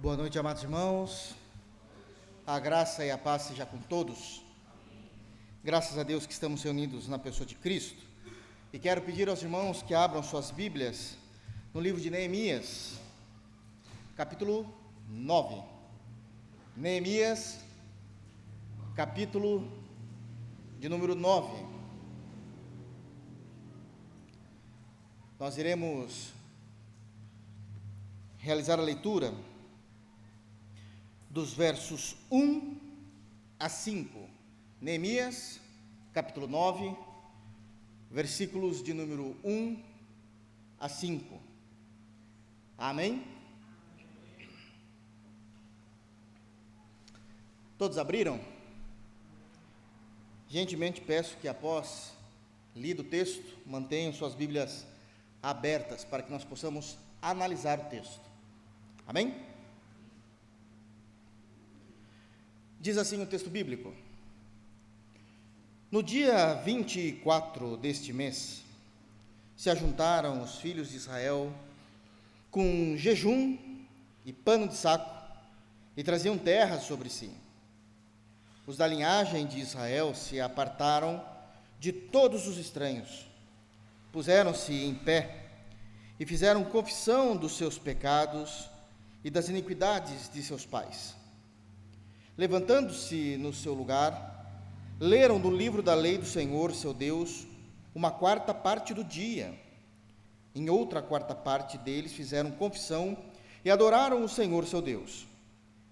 Boa noite, amados irmãos. A graça e a paz seja com todos. Graças a Deus que estamos reunidos na pessoa de Cristo. E quero pedir aos irmãos que abram suas Bíblias no livro de Neemias, capítulo 9. Neemias, capítulo de número 9. Nós iremos realizar a leitura dos versos 1 a 5, Neemias, capítulo 9, versículos de número 1 a 5, amém? Todos abriram? Gentilmente peço que após lido o texto, mantenham suas Bíblias abertas, para que nós possamos analisar o texto, amém? Diz assim o texto bíblico: no dia 24 deste mês, se ajuntaram os filhos de Israel com jejum e pano de saco, e traziam terra sobre si. Os da linhagem de Israel se apartaram de todos os estranhos, puseram-se em pé e fizeram confissão dos seus pecados e das iniquidades de seus pais. Levantando-se no seu lugar, leram no livro da lei do Senhor, seu Deus, uma quarta parte do dia. Em outra quarta parte deles fizeram confissão e adoraram o Senhor, seu Deus.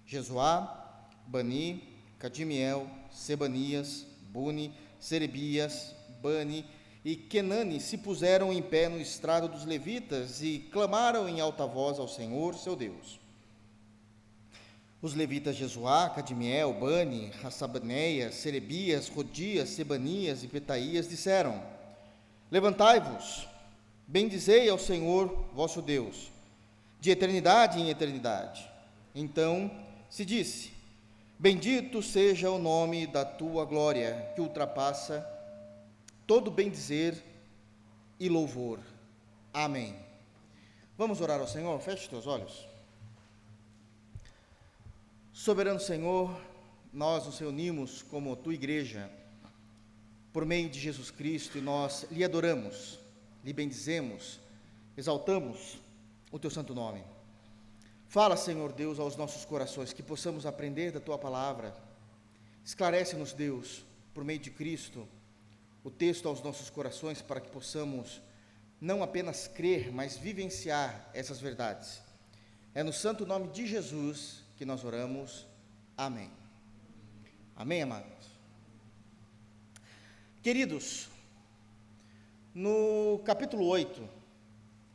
Jesuá, Bani, Cadimiel, Sebanias, Buni, Serebias, Bani e Kenani se puseram em pé no estrado dos levitas e clamaram em alta voz ao Senhor, seu Deus. Os levitas Jesuá, Cadimiel, Bani, Hassabaneia, Serebias, Rodias, Sebanias e Petaías disseram: levantai-vos, bendizei ao Senhor vosso Deus, de eternidade em eternidade. Então se disse: bendito seja o nome da tua glória, que ultrapassa todo bendizer e louvor. Amém. Vamos orar ao Senhor? Feche teus olhos. Soberano Senhor, nós nos reunimos como tua igreja, por meio de Jesus Cristo, e nós lhe adoramos, lhe bendizemos, exaltamos o teu santo nome. Fala, Senhor Deus, aos nossos corações, que possamos aprender da tua palavra. Esclarece-nos, Deus, por meio de Cristo, o texto aos nossos corações, para que possamos não apenas crer, mas vivenciar essas verdades. É no santo nome de Jesus que nós oramos. Amém. Amém, amados? Queridos, no capítulo 8,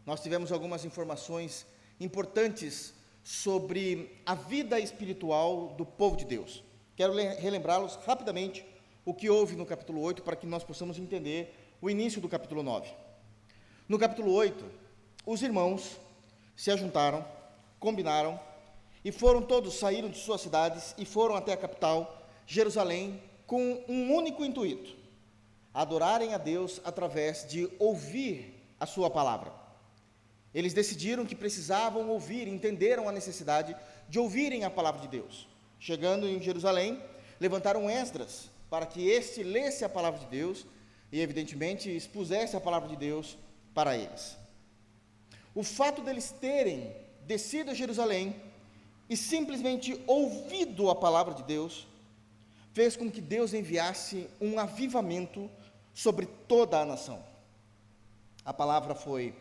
nós tivemos algumas informações importantes sobre a vida espiritual do povo de Deus. Quero relembrá-los rapidamente o que houve no capítulo 8, para que nós possamos entender o início do capítulo 9. No capítulo 8, os irmãos se ajuntaram, combinaram, e saíram de suas cidades e foram até a capital, Jerusalém, com um único intuito: adorarem a Deus através de ouvir a sua palavra. Eles decidiram que precisavam ouvir, entenderam a necessidade de ouvirem a palavra de Deus. Chegando em Jerusalém, levantaram Esdras, para que este lesse a palavra de Deus e, evidentemente, expusesse a palavra de Deus para eles. O fato deles terem descido a Jerusalém e simplesmente ouvido a palavra de Deus, fez com que Deus enviasse um avivamento sobre toda a nação. A palavra foi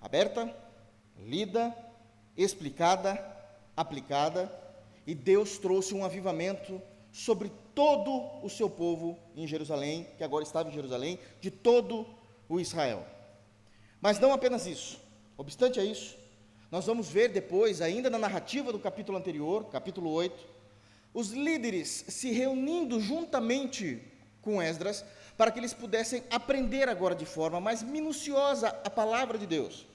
aberta, lida, explicada, aplicada, e Deus trouxe um avivamento sobre todo o seu povo em Jerusalém, que agora estava em Jerusalém, de todo o Israel. Mas não apenas isso. Obstante a isso, nós vamos ver depois, ainda na narrativa do capítulo anterior, capítulo 8, os líderes se reunindo juntamente com Esdras, para que eles pudessem aprender agora de forma mais minuciosa a palavra de Deus.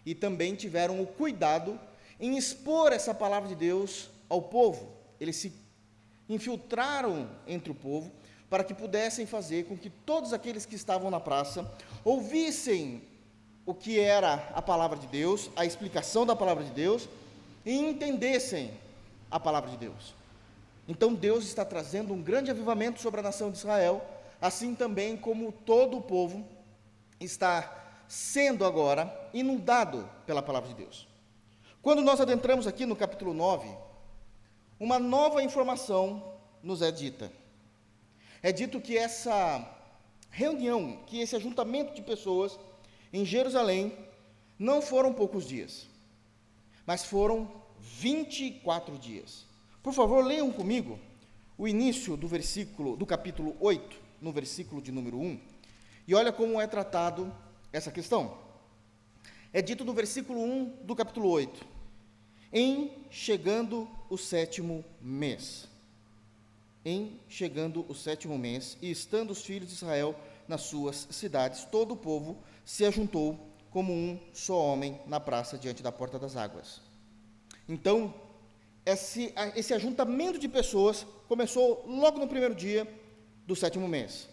E também tiveram o cuidado em expor essa palavra de Deus ao povo. Eles se infiltraram entre o povo, para que pudessem fazer com que todos aqueles que estavam na praça ouvissem o que era a palavra de Deus, a explicação da palavra de Deus, e entendessem a palavra de Deus. Então Deus está trazendo um grande avivamento sobre a nação de Israel, assim também como todo o povo está sendo agora inundado pela palavra de Deus. Quando nós adentramos aqui no capítulo 9, uma nova informação nos é dita. É dito que essa reunião, que esse ajuntamento de pessoas em Jerusalém, não foram poucos dias, mas foram 24 dias. Por favor, leiam comigo o início do capítulo 8, no versículo de número 1, e olha como é tratado essa questão. É dito no versículo 1 do capítulo 8, em chegando o 7º mês. Em chegando o 7º mês, e estando os filhos de Israel nas suas cidades, todo o povo se ajuntou como um só homem na praça diante da porta das águas. Então, esse ajuntamento de pessoas começou logo no primeiro dia do 7º mês.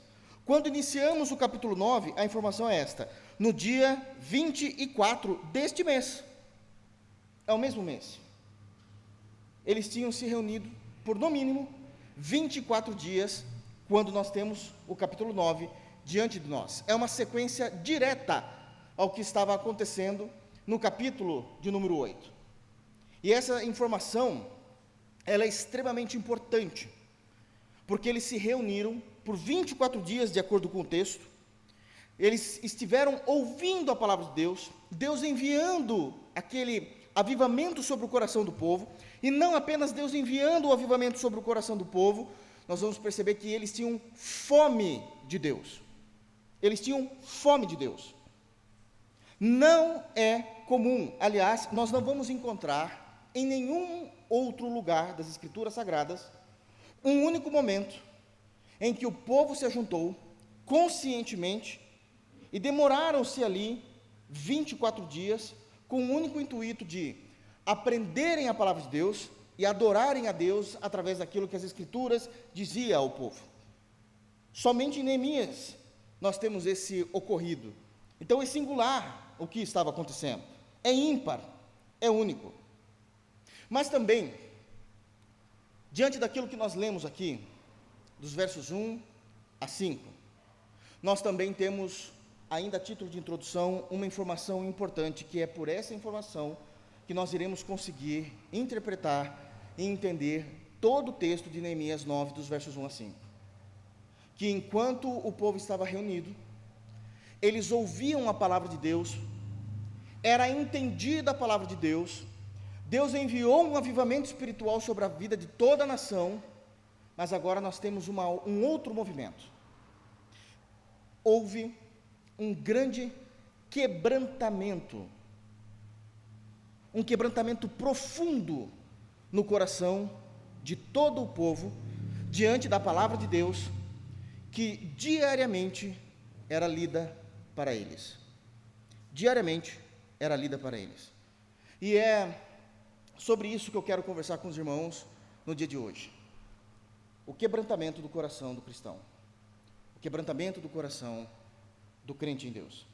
Quando iniciamos o capítulo 9, a informação é esta: no dia 24 deste mês, é o mesmo mês, eles tinham se reunido por no mínimo 24 dias, quando nós temos o capítulo 9 diante de nós. É uma sequência direta ao que estava acontecendo no capítulo de número 8. E essa informação, ela é extremamente importante, porque eles se reuniram por 24 dias, de acordo com o texto. Eles estiveram ouvindo a palavra de Deus, Deus enviando aquele avivamento sobre o coração do povo, e não apenas Deus enviando o avivamento sobre o coração do povo, nós vamos perceber que eles tinham fome de Deus. Eles tinham fome de Deus. Não é comum, aliás, nós não vamos encontrar em nenhum outro lugar das Escrituras Sagradas um único momento em que o povo se ajuntou conscientemente e demoraram-se ali 24 dias com o único intuito de aprenderem a palavra de Deus e adorarem a Deus através daquilo que as Escrituras diziam ao povo. Somente em Neemias nós temos esse ocorrido. Então é singular o que estava acontecendo, é ímpar, é único. Mas também, diante daquilo que nós lemos aqui, dos versos 1 a 5, nós também temos, ainda a título de introdução, uma informação importante, que é por essa informação que nós iremos conseguir interpretar e entender todo o texto de Neemias 9, dos versos 1 a 5. Que enquanto o povo estava reunido, eles ouviam a palavra de Deus, era entendida a palavra de Deus, Deus enviou um avivamento espiritual sobre a vida de toda a nação, mas agora nós temos um outro movimento. Houve um grande quebrantamento, um quebrantamento profundo no coração de todo o povo, diante da palavra de Deus, que diariamente era lida para eles. Diariamente era lida para eles. E é sobre isso que eu quero conversar com os irmãos no dia de hoje. O quebrantamento do coração do cristão. O quebrantamento do coração do crente em Deus.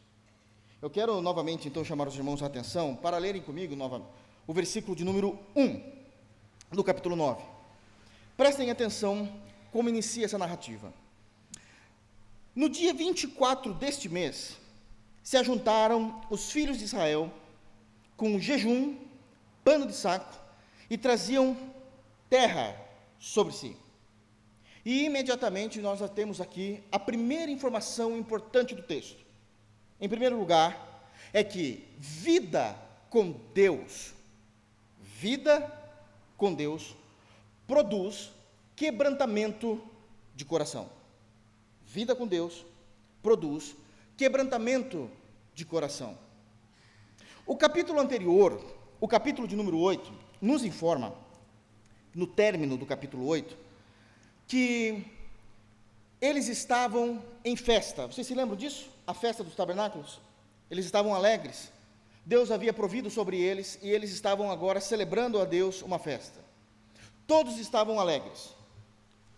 Eu quero novamente, então, chamar os irmãos a atenção para lerem comigo o versículo de número 1 do capítulo 9. Prestem atenção como inicia essa narrativa. No dia 24 deste mês, se ajuntaram os filhos de Israel com jejum, pano de saco, e traziam terra sobre si. E imediatamente nós já temos aqui a primeira informação importante do texto. Em primeiro lugar, é que vida com Deus produz quebrantamento de coração. Vida com Deus produz quebrantamento de coração. O capítulo anterior, o capítulo de número 8, nos informa, no término do capítulo 8, que eles estavam em festa. Vocês se lembram disso? A festa dos tabernáculos? Eles estavam alegres. Deus havia provido sobre eles e eles estavam agora celebrando a Deus uma festa. Todos estavam alegres.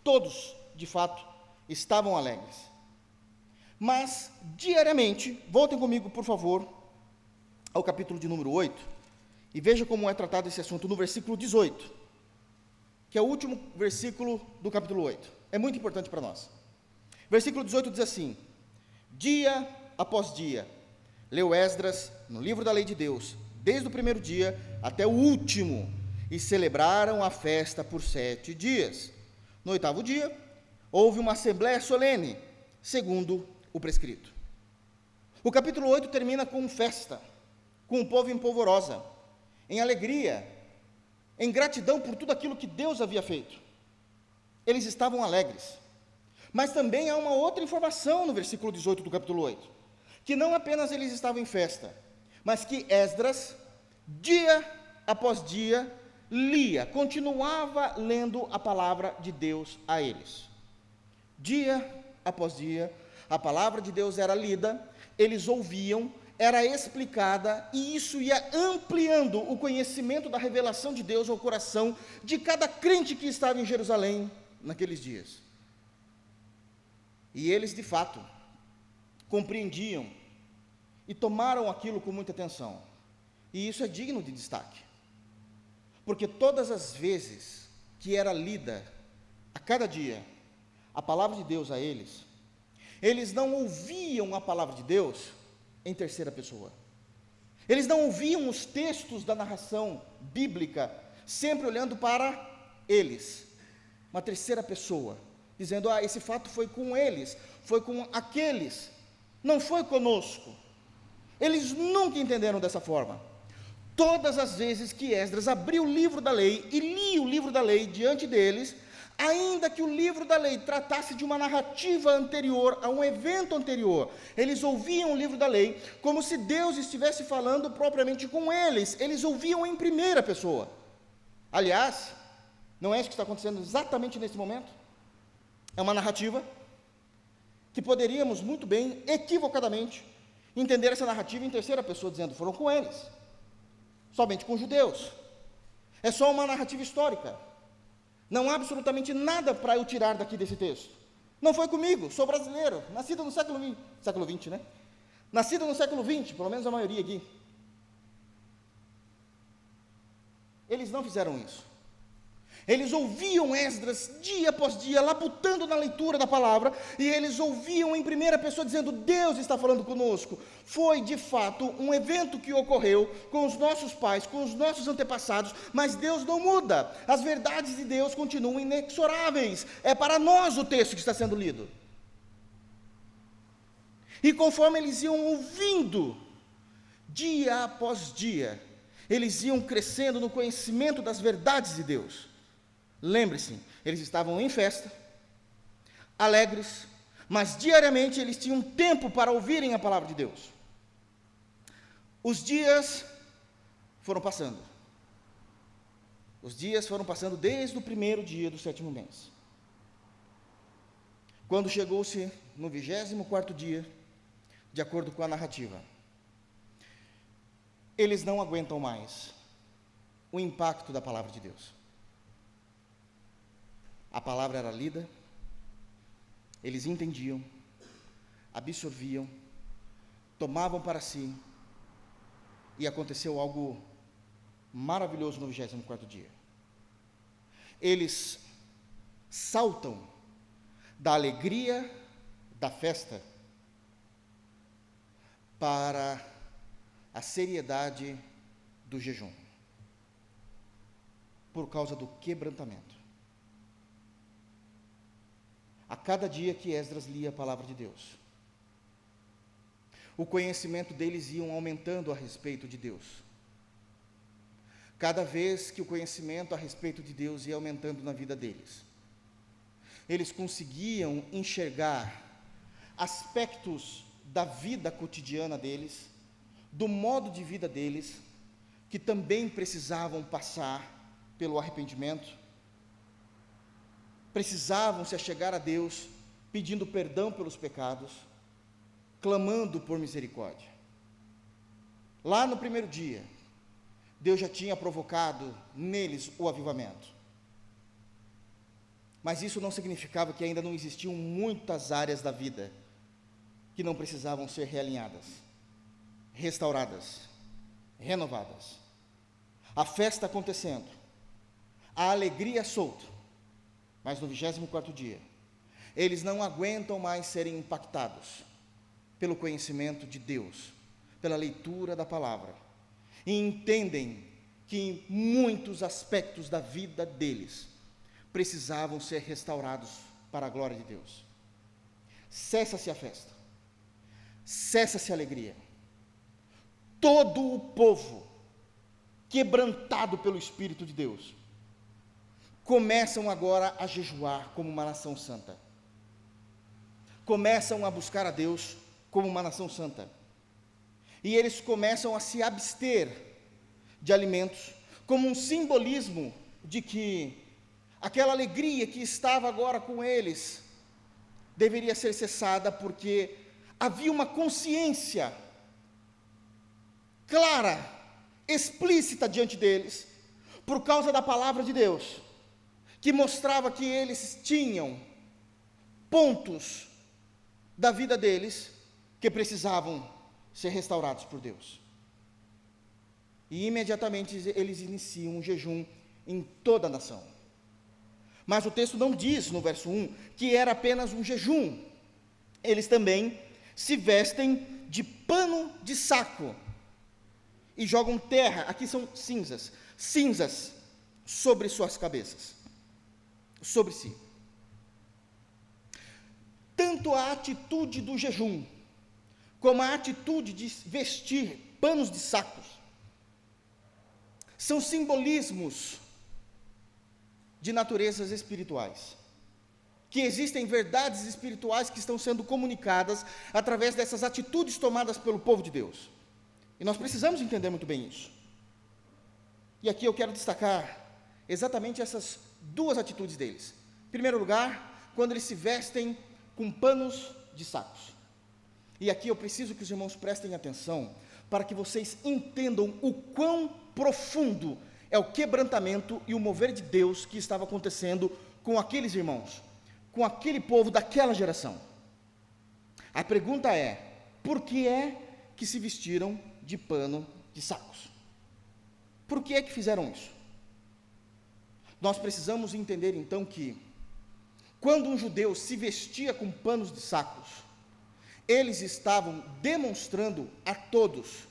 Todos, de fato, estavam alegres. Mas, diariamente, voltem comigo, por favor, ao capítulo de número 8, E veja como é tratado esse assunto no versículo 18, que é o último versículo do capítulo 8. É muito importante para nós. Versículo 18 diz assim: dia após dia, leu Esdras no livro da lei de Deus, desde o primeiro dia até o último, e celebraram a festa por 7 dias. No 8º dia, houve uma assembléia solene, segundo o prescrito. O capítulo 8 termina com festa, com o povo em polvorosa, em alegria, em gratidão por tudo aquilo que Deus havia feito. Eles estavam alegres. Mas também há uma outra informação no versículo 18 do capítulo 8, que não apenas eles estavam em festa, mas que Esdras, dia após dia, continuava lendo a palavra de Deus a eles. Dia após dia, a palavra de Deus era lida, eles ouviam, era explicada, e isso ia ampliando o conhecimento da revelação de Deus ao coração de cada crente que estava em Jerusalém naqueles dias. E eles, de fato, compreendiam e tomaram aquilo com muita atenção. E isso é digno de destaque. Porque todas as vezes que era lida, a cada dia, a palavra de Deus a eles, eles não ouviam a palavra de Deus em terceira pessoa. Eles não ouviam os textos da narração bíblica, sempre olhando para eles, uma terceira pessoa, dizendo, esse fato foi com eles, foi com aqueles, não foi conosco. Eles nunca entenderam dessa forma. Todas as vezes que Esdras abriu o livro da lei e lia o livro da lei diante deles, ainda que o livro da lei tratasse de uma narrativa anterior, a um evento anterior, eles ouviam o livro da lei como se Deus estivesse falando propriamente com eles ouviam em primeira pessoa. Aliás, não é isso que está acontecendo exatamente nesse momento? É uma narrativa que poderíamos muito bem, equivocadamente, entender essa narrativa em terceira pessoa, dizendo, foram com eles, somente com judeus. É só uma narrativa histórica. Não há absolutamente nada para eu tirar daqui desse texto. Não foi comigo, sou brasileiro, nascido no século XX, né? Nascido no século XX, pelo menos a maioria aqui. Eles não fizeram isso. Eles ouviam Esdras dia após dia, labutando na leitura da palavra, e eles ouviam em primeira pessoa, dizendo, Deus está falando conosco. Foi, de fato, um evento que ocorreu com os nossos pais, com os nossos antepassados, mas Deus não muda. As verdades de Deus continuam inexoráveis. É para nós o texto que está sendo lido. E conforme eles iam ouvindo, dia após dia, eles iam crescendo no conhecimento das verdades de Deus. Lembre-se, eles estavam em festa, alegres, mas diariamente eles tinham tempo para ouvirem a palavra de Deus. Os dias foram passando. Os dias foram passando desde o primeiro dia do 7º mês. Quando chegou-se no 24º dia, de acordo com a narrativa, eles não aguentam mais o impacto da palavra de Deus. A palavra era lida, eles entendiam, absorviam, tomavam para si, e aconteceu algo maravilhoso no 24º dia. Eles saltam da alegria da festa para a seriedade do jejum, por causa do quebrantamento. A cada dia que Esdras lia a palavra de Deus, o conhecimento deles ia aumentando a respeito de Deus. Cada vez que o conhecimento a respeito de Deus ia aumentando na vida deles, eles conseguiam enxergar aspectos da vida cotidiana deles, do modo de vida deles, que também precisavam passar pelo arrependimento, precisavam se achegar a Deus, pedindo perdão pelos pecados, clamando por misericórdia. Lá no primeiro dia, Deus já tinha provocado neles o avivamento. Mas isso não significava que ainda não existiam muitas áreas da vida que não precisavam ser realinhadas, restauradas, renovadas. a festa acontecendo, a alegria solta, mas no 24º dia, eles não aguentam mais serem impactados pelo conhecimento de Deus, pela leitura da palavra, e entendem que em muitos aspectos da vida deles precisavam ser restaurados para a glória de Deus. Cessa-se a festa, cessa-se a alegria. Todo o povo, quebrantado pelo Espírito de Deus, começam agora a jejuar como uma nação santa. Começam a buscar a Deus como uma nação santa. E eles começam a se abster de alimentos, como um simbolismo de que aquela alegria que estava agora com eles deveria ser cessada, porque havia uma consciência clara, explícita diante deles, por causa da palavra de Deus, que mostrava que eles tinham pontos da vida deles que precisavam ser restaurados por Deus. E imediatamente eles iniciam um jejum em toda a nação. Mas o texto não diz, no verso 1, que era apenas um jejum. Eles também se vestem de pano de saco e jogam terra, aqui são cinzas sobre suas cabeças, sobre si. Tanto a atitude do jejum, como a atitude de vestir panos de sacos, são simbolismos de naturezas espirituais, que existem verdades espirituais que estão sendo comunicadas através dessas atitudes tomadas pelo povo de Deus, e nós precisamos entender muito bem isso. E aqui eu quero destacar exatamente essas duas atitudes deles. Em primeiro lugar, quando eles se vestem com panos de sacos. E aqui eu preciso que os irmãos prestem atenção, para que vocês entendam o quão profundo é o quebrantamento e o mover de Deus que estava acontecendo com aqueles irmãos, com aquele povo daquela geração. A pergunta é: por que é que se vestiram de pano de sacos? Por que é que fizeram isso? Nós precisamos entender então que, quando um judeu se vestia com panos de sacos, eles estavam demonstrando a todos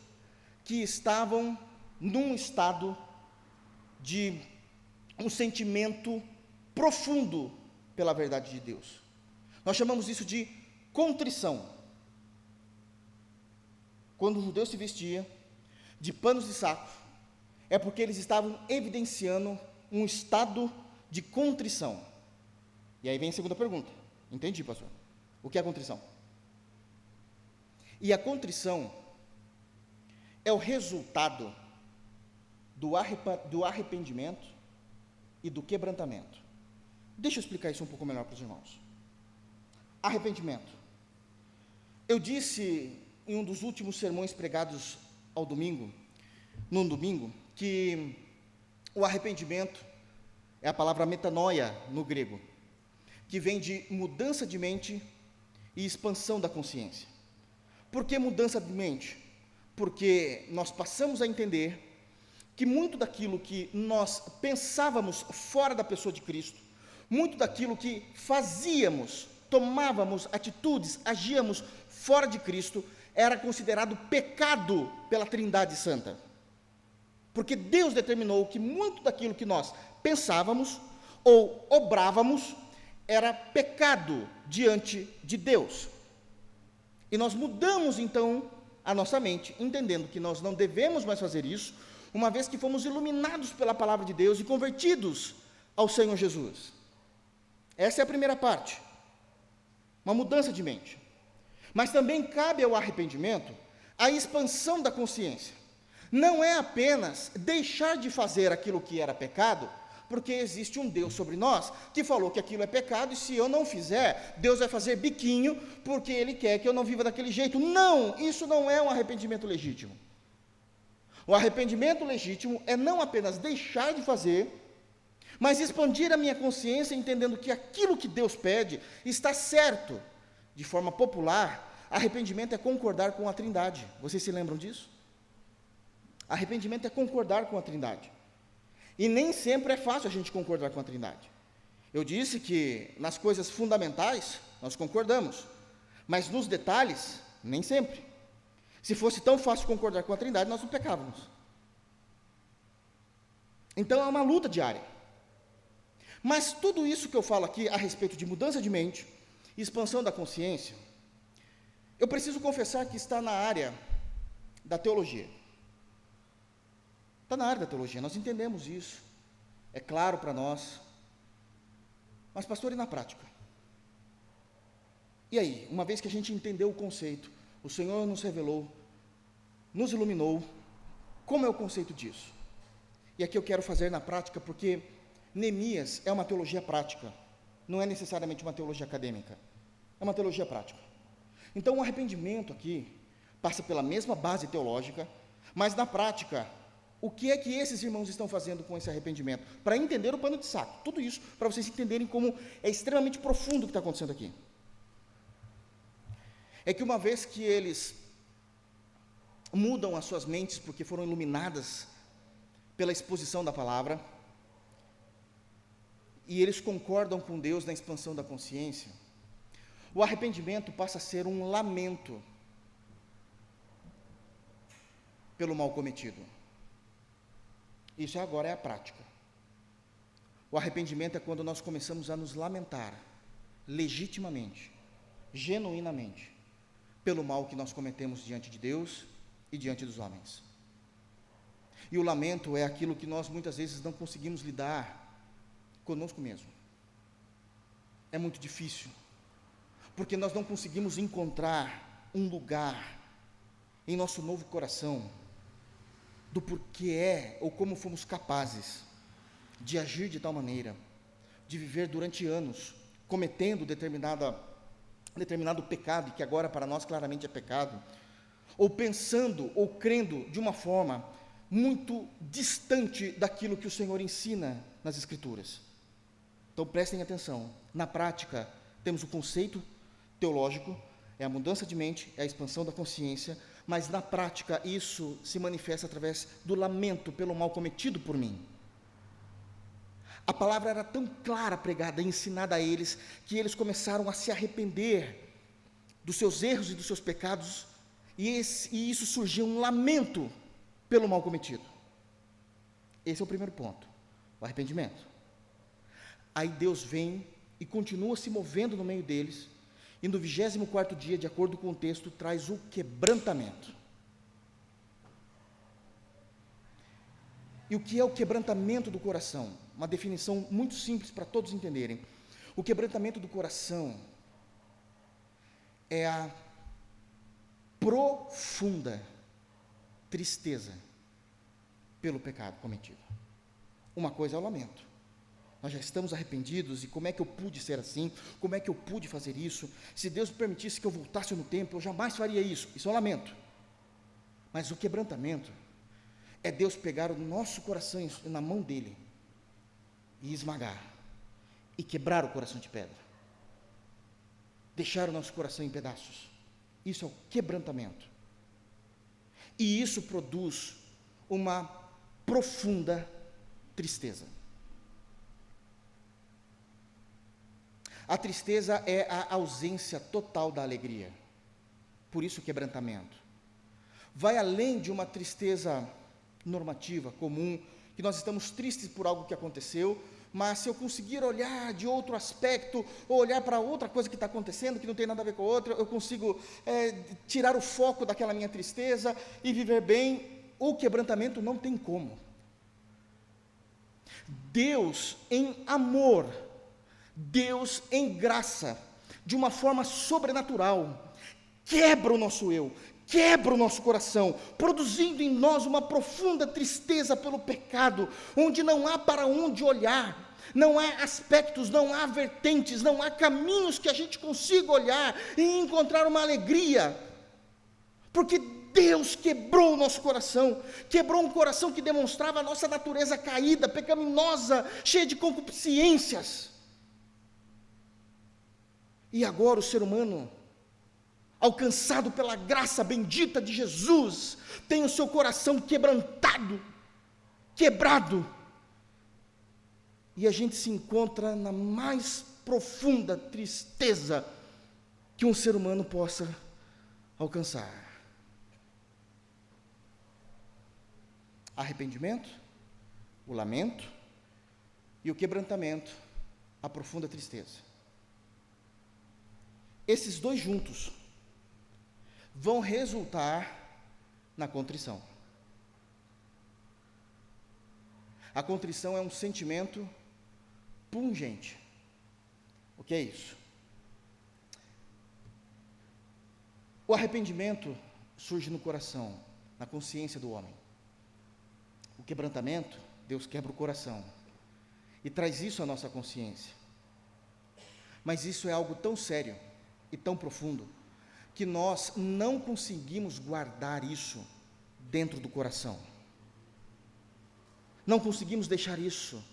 que estavam num estado de um sentimento profundo pela verdade de Deus. Nós chamamos isso de contrição. Quando o judeu se vestia de panos de saco, é porque eles estavam evidenciando um estado de contrição. E aí vem a segunda pergunta. Entendi, pastor. O que é contrição? E a contrição é o resultado do arrependimento e do quebrantamento. Deixa eu explicar isso um pouco melhor para os irmãos. Arrependimento. Eu disse em um dos últimos sermões pregados num domingo, que o arrependimento é a palavra metanoia no grego, que vem de mudança de mente e expansão da consciência. Por que mudança de mente? Porque nós passamos a entender que muito daquilo que nós pensávamos fora da pessoa de Cristo, muito daquilo que fazíamos, tomávamos atitudes, agíamos fora de Cristo, era considerado pecado pela Trindade Santa. Porque Deus determinou que muito daquilo que nós pensávamos ou obrávamos era pecado diante de Deus. E nós mudamos então a nossa mente, entendendo que nós não devemos mais fazer isso, uma vez que fomos iluminados pela palavra de Deus e convertidos ao Senhor Jesus. Essa é a primeira parte, uma mudança de mente. Mas também cabe ao arrependimento a expansão da consciência. Não é apenas deixar de fazer aquilo que era pecado, porque existe um Deus sobre nós que falou que aquilo é pecado, e se eu não fizer, Deus vai fazer biquinho, porque Ele quer que eu não viva daquele jeito. Não, isso não é um arrependimento legítimo. O arrependimento legítimo é não apenas deixar de fazer, mas expandir a minha consciência, entendendo que aquilo que Deus pede está certo. De forma popular, arrependimento é concordar com a Trindade. Vocês se lembram disso? Arrependimento é concordar com a Trindade. E nem sempre é fácil a gente concordar com a Trindade. Eu disse que nas coisas fundamentais nós concordamos, mas nos detalhes, nem sempre. Se fosse tão fácil concordar com a Trindade, nós não pecávamos. Então é uma luta diária. Mas tudo isso que eu falo aqui a respeito de mudança de mente, expansão da consciência, eu preciso confessar que está na área da teologia. Está na área da teologia, nós entendemos isso, é claro para nós. Mas, pastor, e na prática? E aí, uma vez que a gente entendeu o conceito, o Senhor nos revelou, nos iluminou, como é o conceito disso? E aqui eu quero fazer na prática, porque Neemias é uma teologia prática, não é necessariamente uma teologia acadêmica, é uma teologia prática. Então, o arrependimento aqui passa pela mesma base teológica, mas na prática, o que é que esses irmãos estão fazendo com esse arrependimento? Para entender o pano de saco, tudo isso, para vocês entenderem como é extremamente profundo o que está acontecendo aqui. É que uma vez que eles mudam as suas mentes, porque foram iluminadas pela exposição da palavra, e eles concordam com Deus na expansão da consciência, o arrependimento passa a ser um lamento pelo mal cometido. Isso agora é a prática. O arrependimento é quando nós começamos a nos lamentar, legitimamente, genuinamente, pelo mal que nós cometemos diante de Deus e diante dos homens. E o lamento é aquilo que nós muitas vezes não conseguimos lidar conosco mesmo. É muito difícil, porque nós não conseguimos encontrar um lugar em nosso novo coração do porquê ou como fomos capazes de agir de tal maneira, de viver durante anos, cometendo determinado pecado, que agora para nós claramente é pecado, ou pensando ou crendo de uma forma muito distante daquilo que o Senhor ensina nas Escrituras. Então prestem atenção, na prática temos o conceito teológico, é a mudança de mente, é a expansão da consciência, mas na prática isso se manifesta através do lamento pelo mal cometido por mim. A palavra era tão clara, pregada e ensinada a eles, que eles começaram a se arrepender dos seus erros e dos seus pecados, e isso surgiu um lamento pelo mal cometido. Esse é o primeiro ponto, o arrependimento. Aí Deus vem e continua se movendo no meio deles, e no 24º dia, de acordo com o texto, traz o quebrantamento. E o que é o quebrantamento do coração? Uma definição muito simples para todos entenderem. O quebrantamento do coração é a profunda tristeza pelo pecado cometido. Uma coisa é o lamento. Nós já estamos arrependidos, e como é que eu pude ser assim? Como é que eu pude fazer isso? Se Deus me permitisse que eu voltasse no tempo, eu jamais faria isso. Isso é um lamento. Mas o quebrantamento é Deus pegar o nosso coração na mão dele e esmagar, e quebrar o coração de pedra, deixar o nosso coração em pedaços. Isso é o quebrantamento. E isso produz uma profunda tristeza. A tristeza é a ausência total da alegria. Por isso o quebrantamento. Vai além de uma tristeza normativa, comum, que nós estamos tristes por algo que aconteceu, mas se eu conseguir olhar de outro aspecto, ou olhar para outra coisa que está acontecendo, que não tem nada a ver com a outra, eu consigo tirar o foco daquela minha tristeza e viver bem. O quebrantamento não tem como. Deus em amor, Deus em graça, de uma forma sobrenatural, quebra o nosso eu, quebra o nosso coração, produzindo em nós uma profunda tristeza pelo pecado, onde não há para onde olhar, não há aspectos, não há vertentes, não há caminhos que a gente consiga olhar e encontrar uma alegria, porque Deus quebrou o nosso coração, quebrou um coração que demonstrava a nossa natureza caída, pecaminosa, cheia de concupiscências. E agora o ser humano, alcançado pela graça bendita de Jesus, tem o seu coração quebrantado, quebrado, e a gente se encontra na mais profunda tristeza que um ser humano possa alcançar. Arrependimento, o lamento e o quebrantamento, a profunda tristeza. Esses dois juntos vão resultar na contrição. A contrição é um sentimento pungente. O que é isso? O arrependimento surge no coração, na consciência do homem. O quebrantamento, Deus quebra o coração e traz isso à nossa consciência. Mas isso é algo tão sério e tão profundo que nós não conseguimos guardar isso dentro do coração. Não conseguimos deixar isso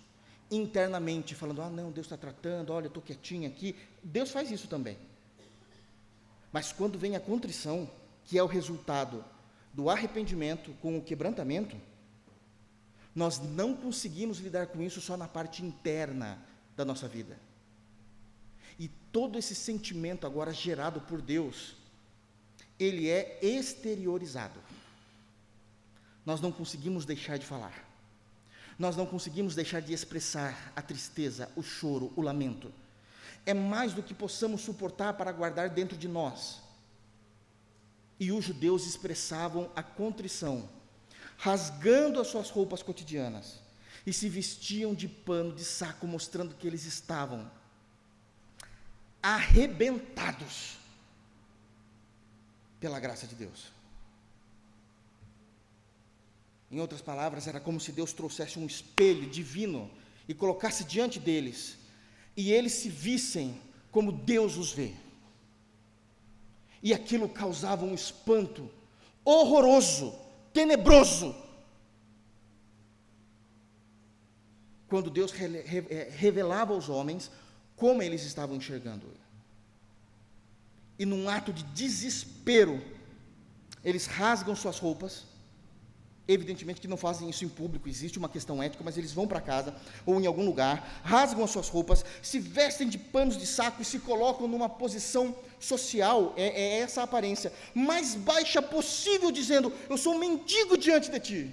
internamente, falando, não, Deus está tratando, olha, eu estou quietinho aqui. Deus faz isso também. Mas quando vem a contrição, que é o resultado do arrependimento com o quebrantamento, nós não conseguimos lidar com isso só na parte interna da nossa vida. E todo esse sentimento agora gerado por Deus, ele é exteriorizado. Nós não conseguimos deixar de falar. Nós não conseguimos deixar de expressar a tristeza, o choro, o lamento. É mais do que possamos suportar para guardar dentro de nós. E os judeus expressavam a contrição, rasgando as suas roupas cotidianas, e se vestiam de pano de saco, mostrando que eles estavam arrebentados pela graça de Deus. Em outras palavras, era como se Deus trouxesse um espelho divino e colocasse diante deles, e eles se vissem como Deus os vê. E aquilo causava um espanto horroroso, tenebroso, quando Deus revelava aos homens como eles estavam enxergando. E num ato de desespero, eles rasgam suas roupas. Evidentemente que não fazem isso em público, existe uma questão ética, mas eles vão para casa ou em algum lugar, rasgam as suas roupas, se vestem de panos de saco e se colocam numa posição social, é essa a aparência, mais baixa possível, dizendo, eu sou um mendigo diante de ti,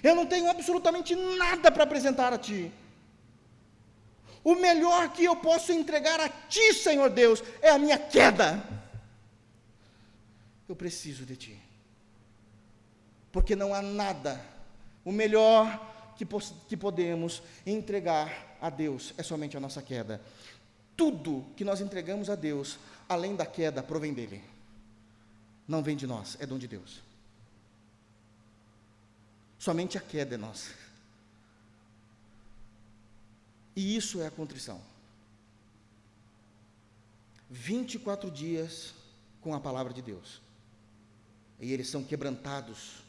eu não tenho absolutamente nada para apresentar a ti, o melhor que eu posso entregar a ti, Senhor Deus, é a minha queda, eu preciso de ti. Porque não há nada, o melhor que podemos entregar a Deus é somente a nossa queda. Tudo que nós entregamos a Deus, além da queda, provém dEle. Não vem de nós, é dom de Deus. Somente a queda é nossa. E isso é a contrição. 24 dias com a palavra de Deus. E eles são quebrantados.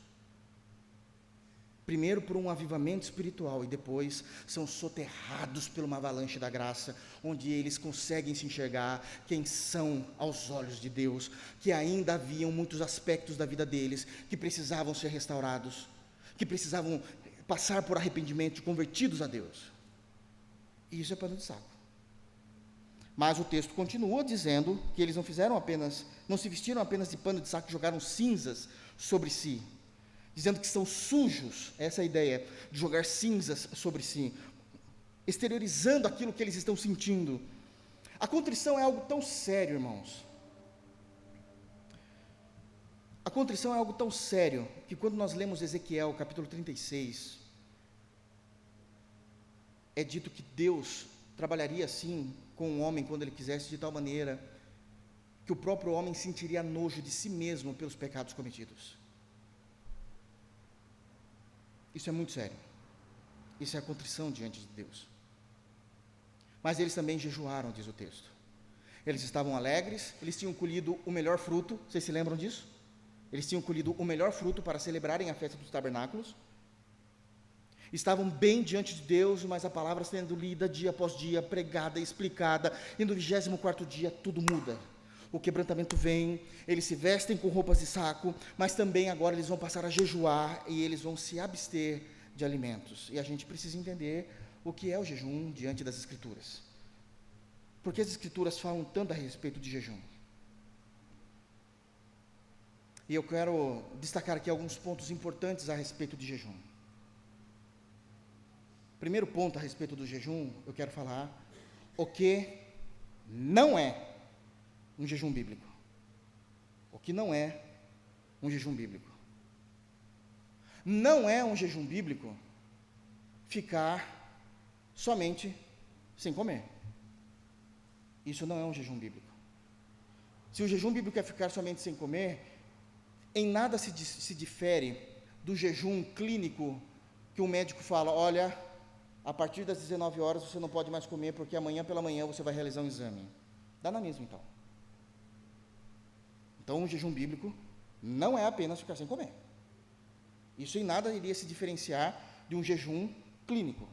Primeiro por um avivamento espiritual e depois são soterrados por uma avalanche da graça, onde eles conseguem se enxergar quem são aos olhos de Deus, que ainda haviam muitos aspectos da vida deles que precisavam ser restaurados, que precisavam passar por arrependimento, convertidos a Deus. E isso é pano de saco. Mas o texto continua dizendo que eles não se vestiram apenas de pano de saco e jogaram cinzas sobre si, dizendo que são sujos, essa é a ideia, de jogar cinzas sobre si, exteriorizando aquilo que eles estão sentindo. A contrição é algo tão sério, irmãos. A contrição é algo tão sério, que quando nós lemos Ezequiel, capítulo 36, é dito que Deus trabalharia assim com o homem quando ele quisesse, de tal maneira que o próprio homem sentiria nojo de si mesmo pelos pecados cometidos. Isso é muito sério. Isso é a contrição diante de Deus. Mas eles também jejuaram, diz o texto. Eles estavam alegres, eles tinham colhido o melhor fruto, vocês se lembram disso? Eles tinham colhido o melhor fruto para celebrarem a festa dos tabernáculos. Estavam bem diante de Deus, mas a palavra sendo lida dia após dia, pregada, explicada, e no 24º dia tudo muda. O quebrantamento vem, eles se vestem com roupas de saco, mas também agora eles vão passar a jejuar e eles vão se abster de alimentos. E a gente precisa entender o que é o jejum diante das Escrituras. Por que as Escrituras falam tanto a respeito de jejum? E eu quero destacar aqui alguns pontos importantes a respeito de jejum. Primeiro ponto a respeito do jejum, eu quero falar o que não é um jejum bíblico. O que não é um jejum bíblico. Não é um jejum bíblico ficar somente sem comer. Isso não é um jejum bíblico. Se o jejum bíblico é ficar somente sem comer, em nada se difere do jejum clínico que um médico fala: olha, a partir das 19 horas você não pode mais comer, porque amanhã pela manhã você vai realizar um exame. Dá na mesma, então. Então, o jejum bíblico não é apenas ficar sem comer. Isso em nada iria se diferenciar de um jejum clínico.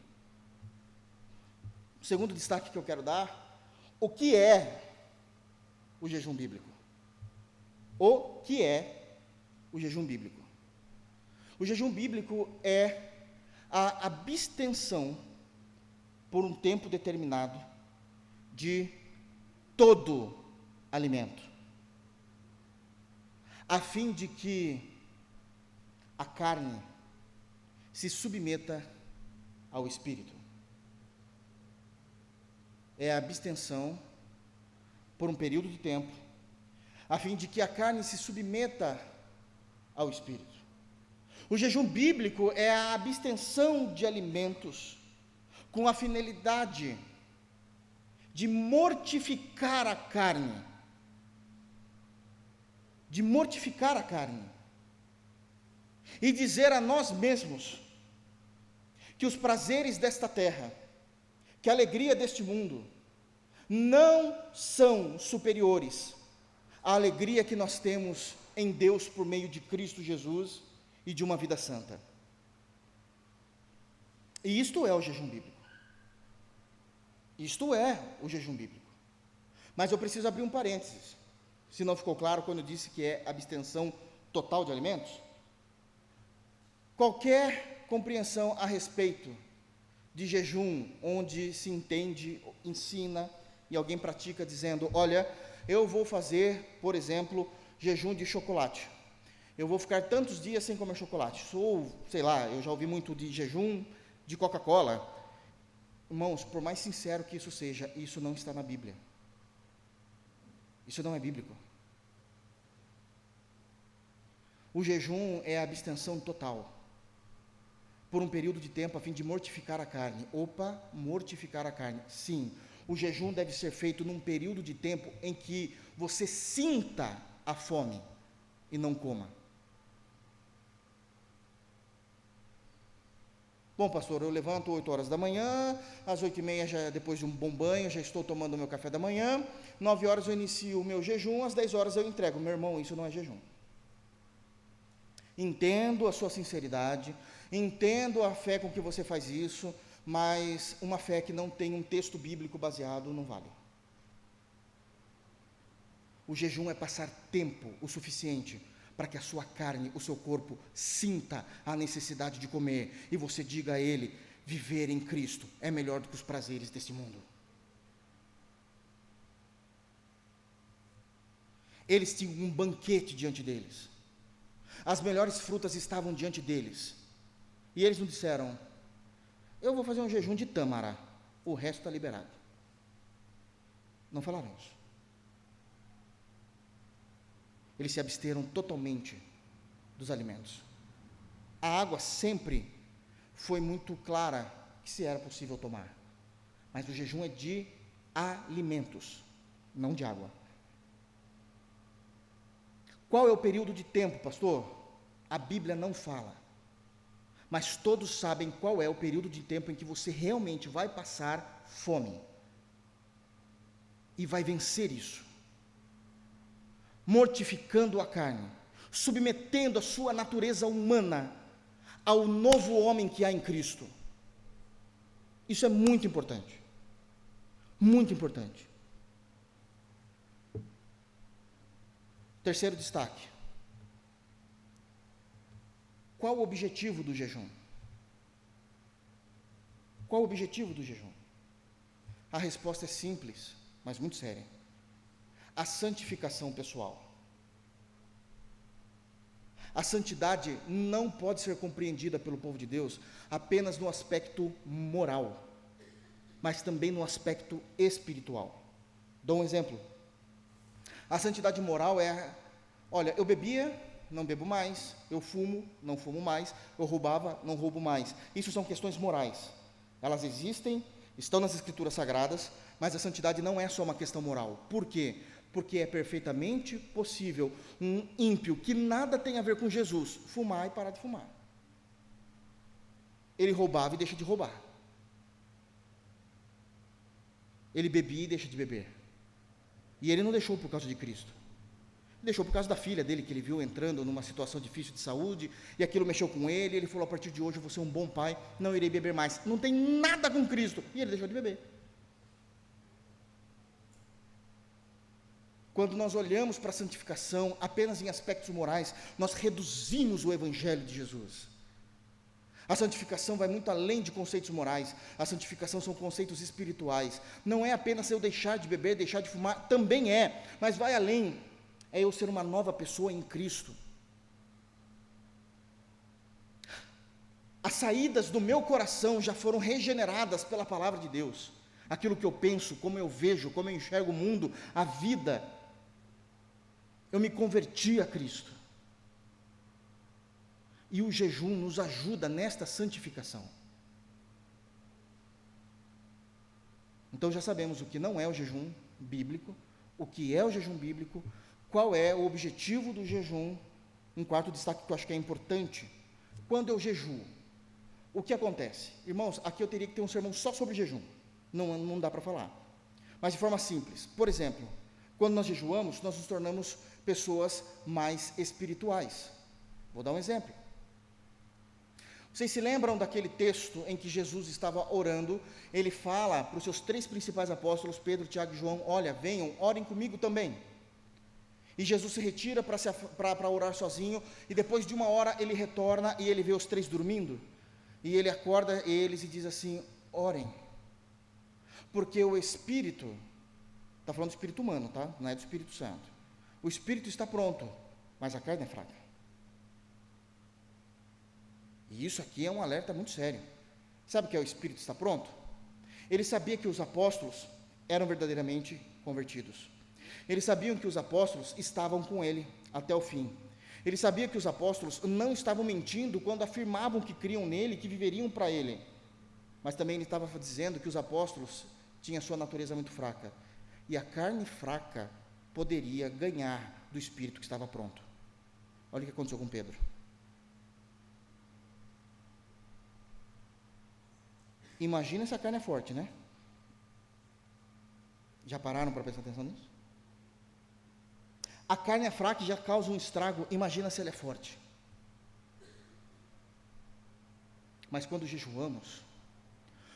O segundo destaque que eu quero dar: o que é o jejum bíblico? O que é o jejum bíblico? O jejum bíblico é a abstenção por um tempo determinado de todo alimento, a fim de que a carne se submeta ao espírito. É a abstenção por um período de tempo, a fim de que a carne se submeta ao espírito. O jejum bíblico é a abstenção de alimentos com a finalidade de mortificar a carne. De mortificar a carne. E dizer a nós mesmos que os prazeres desta terra, que a alegria deste mundo, não são superiores à alegria que nós temos em Deus por meio de Cristo Jesus e de uma vida santa. E isto é o jejum bíblico. Isto é o jejum bíblico. Mas eu preciso abrir um parênteses, se não ficou claro quando eu disse que é abstenção total de alimentos. Qualquer compreensão a respeito de jejum, onde se entende, ensina e alguém pratica dizendo: olha, eu vou fazer, por exemplo, jejum de chocolate. Eu vou ficar tantos dias sem comer chocolate. Sei lá, eu já ouvi muito de jejum de Coca-Cola. Irmãos, por mais sincero que isso seja, isso não está na Bíblia. Isso não é bíblico. O jejum é a abstenção total, por um período de tempo, a fim de mortificar a carne. Mortificar a carne. Sim, o jejum deve ser feito num período de tempo em que você sinta a fome e não coma. Bom, pastor, eu levanto 8 horas da manhã, às 8h30, já, depois de um bom banho, já estou tomando o meu café da manhã, 9 horas eu inicio o meu jejum, às 10 horas eu entrego. Meu irmão, isso não é jejum. Entendo a sua sinceridade, entendo a fé com que você faz isso, mas uma fé que não tem um texto bíblico baseado não vale. O jejum é passar tempo o suficiente para que a sua carne, o seu corpo, sinta a necessidade de comer, e você diga a ele: viver em Cristo é melhor do que os prazeres desse mundo. Eles tinham um banquete diante deles, as melhores frutas estavam diante deles, e eles não disseram: eu vou fazer um jejum de tâmara, o resto está liberado. Não falaram isso. Eles se absteram totalmente dos alimentos. A água sempre foi muito clara que se era possível tomar, mas o jejum é de alimentos, não de água. Qual é o período de tempo, pastor? A Bíblia não fala, mas todos sabem qual é o período de tempo em que você realmente vai passar fome e vai vencer isso, mortificando a carne, submetendo a sua natureza humana ao novo homem que há em Cristo. Isso é muito importante. Muito importante. Terceiro destaque. Qual o objetivo do jejum? Qual o objetivo do jejum? A resposta é simples, mas muito séria. A santificação pessoal. A santidade não pode ser compreendida pelo povo de Deus apenas no aspecto moral, mas também no aspecto espiritual. Dou um exemplo. A santidade moral é, olha, eu bebia, não bebo mais, eu fumo, não fumo mais, eu roubava, não roubo mais. Isso são questões morais. Elas existem, estão nas Escrituras Sagradas, mas a santidade não é só uma questão moral. Por quê? Porque é perfeitamente possível um ímpio que nada tem a ver com Jesus fumar e parar de fumar. Ele roubava e deixa de roubar. Ele bebia e deixa de beber. E ele não deixou por causa de Cristo. Deixou por causa da filha dele, que ele viu entrando numa situação difícil de saúde, e aquilo mexeu com ele, ele falou, a partir de hoje eu vou ser um bom pai, não irei beber mais. Não tem nada com Cristo. E ele deixou de beber. Quando nós olhamos para a santificação apenas em aspectos morais, nós reduzimos o Evangelho de Jesus. A santificação vai muito além de conceitos morais. A santificação são conceitos espirituais. Não é apenas eu deixar de beber, deixar de fumar, também é, mas vai além. É eu ser uma nova pessoa em Cristo. As saídas do meu coração já foram regeneradas pela palavra de Deus. Aquilo que eu penso, como eu vejo, como eu enxergo o mundo, a vida. Eu me converti a Cristo. E o jejum nos ajuda nesta santificação. Então já sabemos o que não é o jejum bíblico, o que é o jejum bíblico, qual é o objetivo do jejum. Um quarto destaque que eu acho que é importante. Quando eu jejuo, o que acontece? Irmãos, aqui eu teria que ter um sermão só sobre jejum. Não dá para falar. Mas de forma simples. Por exemplo, quando nós jejuamos, nós nos tornamos pessoas mais espirituais. Vou dar um exemplo. Vocês se lembram daquele texto em que Jesus estava orando? Ele fala para os seus 3 principais apóstolos, Pedro, Tiago e João, olha, venham, orem comigo também. E Jesus se retira para orar sozinho, e depois de 1 hora ele retorna e ele vê os 3 dormindo, e ele acorda eles e diz assim, orem, porque o Espírito, está falando do Espírito humano, tá? Não é do Espírito Santo, o Espírito está pronto, mas a carne é fraca. E isso aqui é um alerta muito sério. Sabe o que é o Espírito está pronto? Ele sabia que os apóstolos eram verdadeiramente convertidos. Eles sabiam que os apóstolos estavam com ele até o fim. Ele sabia que os apóstolos não estavam mentindo quando afirmavam que criam nele, que viveriam para ele. Mas também ele estava dizendo que os apóstolos tinham sua natureza muito fraca. E a carne fraca poderia ganhar do Espírito que estava pronto. Olha o que aconteceu com Pedro. Imagina se a carne é forte, né? Já pararam para prestar atenção nisso? A carne é fraca e já causa um estrago, imagina se ela é forte. Mas quando jejuamos,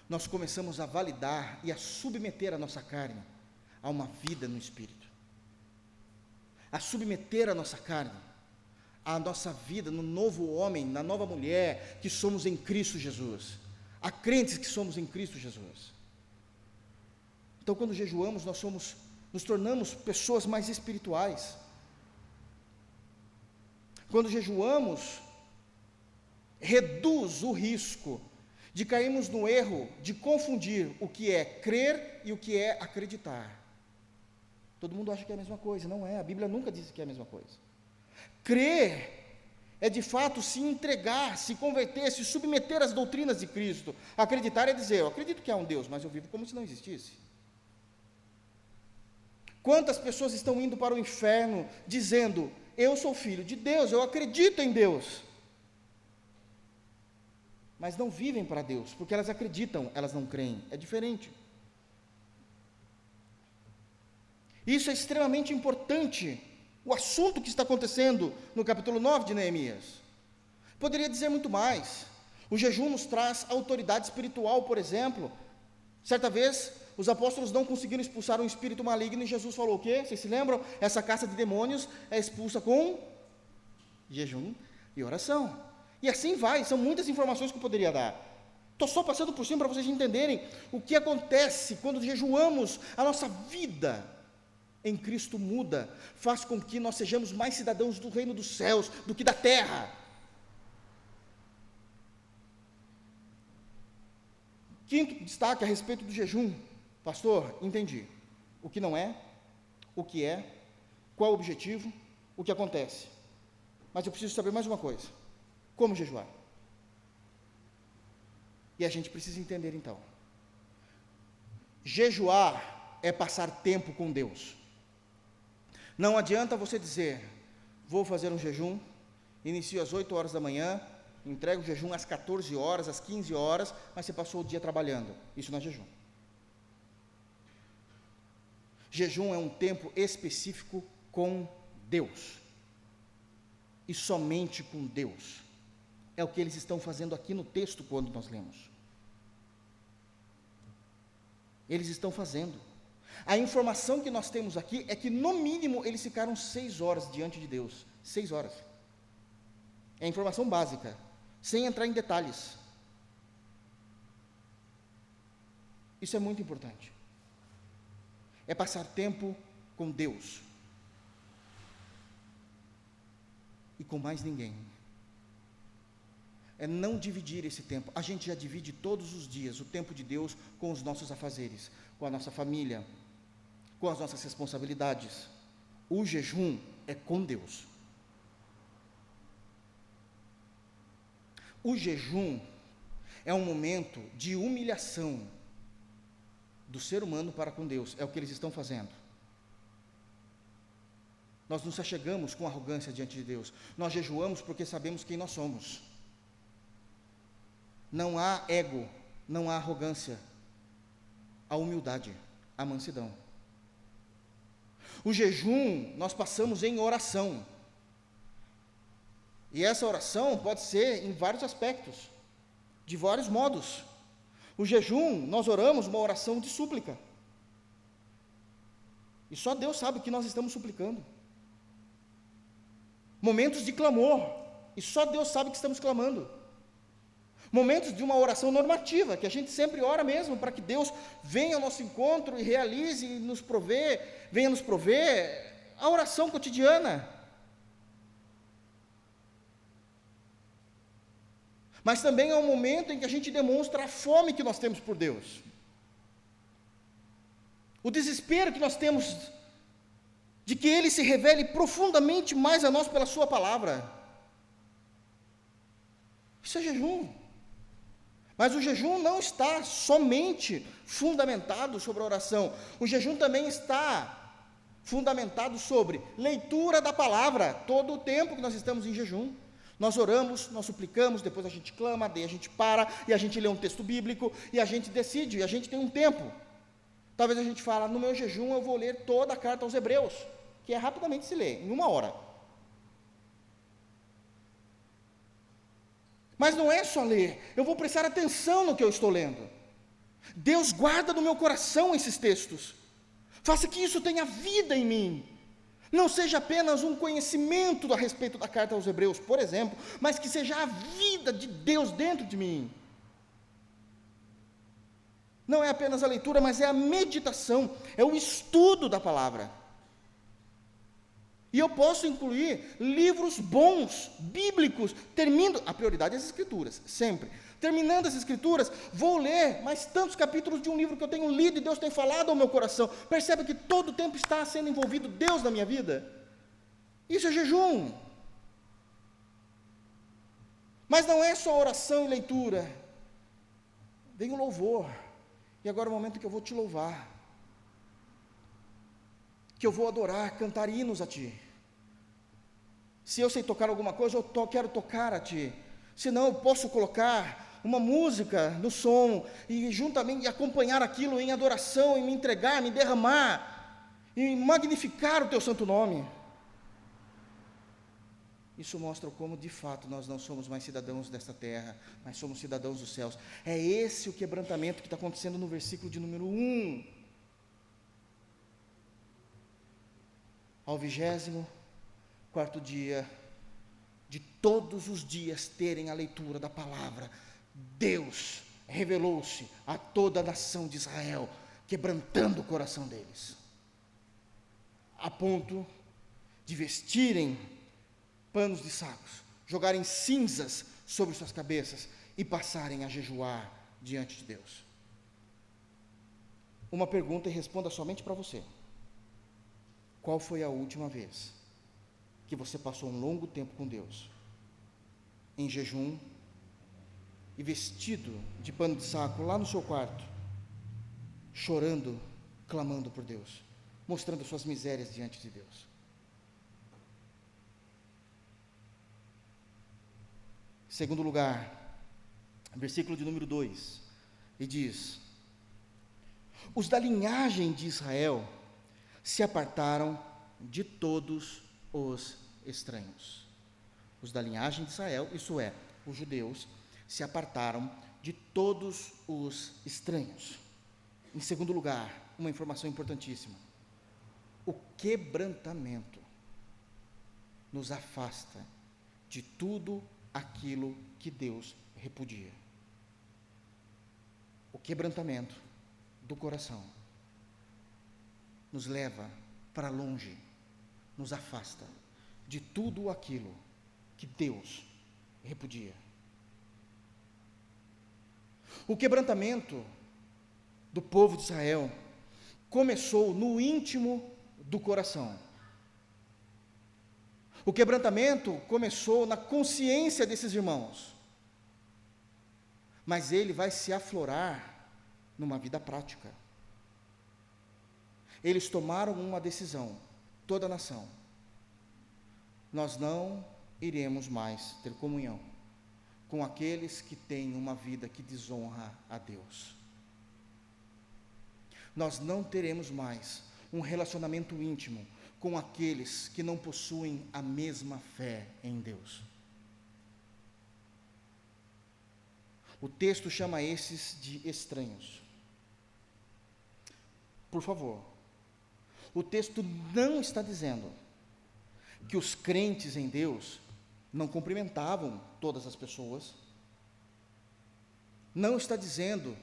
nós começamos a validar e a submeter a nossa carne a uma vida no Espírito. A submeter a nossa carne, a nossa vida no novo homem, na nova mulher que somos em Cristo Jesus. Há crentes que somos em Cristo Jesus. Então, quando jejuamos, nós nos tornamos pessoas mais espirituais. Quando jejuamos, reduz o risco de cairmos no erro de confundir o que é crer e o que é acreditar. Todo mundo acha que é a mesma coisa, não é, a Bíblia nunca diz que é a mesma coisa. Crer é de fato se entregar, se converter, se submeter às doutrinas de Cristo. Acreditar é dizer, eu acredito que há um Deus, mas eu vivo como se não existisse. Quantas pessoas estão indo para o inferno dizendo, eu sou filho de Deus, eu acredito em Deus, mas não vivem para Deus, porque elas acreditam, elas não creem, é diferente. Isso é extremamente importante, o assunto que está acontecendo no capítulo 9 de Neemias. Poderia dizer muito mais. O jejum nos traz autoridade espiritual, por exemplo. Certa vez, os apóstolos não conseguiram expulsar um espírito maligno e Jesus falou o quê? Vocês se lembram? Essa caça de demônios é expulsa com jejum e oração. E assim vai, são muitas informações que eu poderia dar. Estou só passando por cima para vocês entenderem o que acontece quando jejuamos. A nossa vida em Cristo muda, faz com que nós sejamos mais cidadãos do reino dos céus do que da terra. Quinto destaque a respeito do jejum. Pastor, entendi. O que não é, o que é, qual é o objetivo, o que acontece. Mas eu preciso saber mais uma coisa: como jejuar? E a gente precisa entender então. Jejuar é passar tempo com Deus. Não adianta você dizer, vou fazer um jejum, inicio às 8 horas da manhã, entrego o jejum às 14 horas, às 15 horas, mas você passou o dia trabalhando. Isso não é jejum. Jejum é um tempo específico com Deus. E somente com Deus. É o que eles estão fazendo aqui no texto quando nós lemos. Eles estão fazendo. A informação que nós temos aqui é que, no mínimo, eles ficaram 6 horas diante de Deus. 6 horas. É a informação básica, sem entrar em detalhes. Isso é muito importante. É passar tempo com Deus. E com mais ninguém. É não dividir esse tempo. A gente já divide todos os dias o tempo de Deus com os nossos afazeres, com a nossa família, com as nossas responsabilidades. O jejum é com Deus. O jejum é um momento de humilhação do ser humano para com Deus. É o que eles estão fazendo. Nós nos achegamos com arrogância diante de Deus. Nós jejuamos porque sabemos quem nós somos. Não há ego, não há arrogância. Há humildade, há mansidão. O jejum nós passamos em oração. E essa oração pode ser em vários aspectos, de vários modos. O jejum, nós oramos uma oração de súplica. E só Deus sabe o que nós estamos suplicando. Momentos de clamor, e só Deus sabe o que estamos clamando. Momentos de uma oração normativa, que a gente sempre ora mesmo, para que Deus venha ao nosso encontro e realize e nos prover, venha nos prover a oração cotidiana. Mas também é um momento em que a gente demonstra a fome que nós temos por Deus. O desespero que nós temos de que Ele se revele profundamente mais a nós pela Sua palavra. Isso é jejum. Mas o jejum não está somente fundamentado sobre a oração. O jejum também está fundamentado sobre leitura da palavra. Todo o tempo que nós estamos em jejum, nós oramos, nós suplicamos, depois a gente clama, daí a gente para, e a gente lê um texto bíblico, e a gente decide, e a gente tem um tempo. Talvez a gente fale, no meu jejum eu vou ler toda a carta aos Hebreus, que é rapidamente se lê, em 1 hora. Mas não é só ler, eu vou prestar atenção no que eu estou lendo. Deus guarda no meu coração esses textos. Faça que isso tenha vida em mim. Não seja apenas um conhecimento a respeito da carta aos Hebreus, por exemplo, mas que seja a vida de Deus dentro de mim. Não é apenas a leitura, mas é a meditação, é o estudo da palavra. E eu posso incluir livros bons, bíblicos, a prioridade é as escrituras, sempre. Terminando as escrituras, vou ler mais tantos capítulos de um livro que eu tenho lido e Deus tem falado ao meu coração. Percebe que todo o tempo está sendo envolvido Deus na minha vida? Isso é jejum. Mas não é só oração e leitura. Vem o louvor. E agora é o momento que eu vou te louvar. Que eu vou adorar, cantar hinos a Ti. Se eu sei tocar alguma coisa, eu quero tocar a Ti. Se não, eu posso colocar uma música no som, e juntamente acompanhar aquilo em adoração, e me entregar, me derramar, e magnificar o Teu santo nome. Isso mostra como de fato nós não somos mais cidadãos desta terra, mas somos cidadãos dos céus. É esse o quebrantamento que está acontecendo no versículo de número 1. Ao 24º dia, de todos os dias terem a leitura da palavra, Deus revelou-se a toda a nação de Israel, quebrantando o coração deles, a ponto de vestirem panos de sacos, jogarem cinzas sobre suas cabeças e passarem a jejuar diante de Deus. Uma pergunta e responda somente para você. Qual foi a última vez que você passou um longo tempo com Deus, em jejum e vestido de pano de saco lá no seu quarto, chorando, clamando por Deus, mostrando suas misérias diante de Deus? Segundo lugar, versículo de número 2, e diz: os da linhagem de Israel se apartaram de todos os estranhos. Os da linhagem de Israel, isso é, os judeus, se apartaram de todos os estranhos. Em segundo lugar, uma informação importantíssima: o quebrantamento nos afasta de tudo aquilo que Deus repudia. O quebrantamento do coração nos leva para longe, nos afasta de tudo aquilo que Deus repudia. O quebrantamento do povo de Israel começou no íntimo do coração. O quebrantamento começou na consciência desses irmãos, mas ele vai se aflorar numa vida prática. Eles tomaram uma decisão, toda a nação: nós não iremos mais ter comunhão com aqueles que têm uma vida que desonra a Deus. Nós não teremos mais um relacionamento íntimo com aqueles que não possuem a mesma fé em Deus. O texto chama esses de estranhos. Por favor, o texto não está dizendo que os crentes em Deus não cumprimentavam todas as pessoas, não está dizendo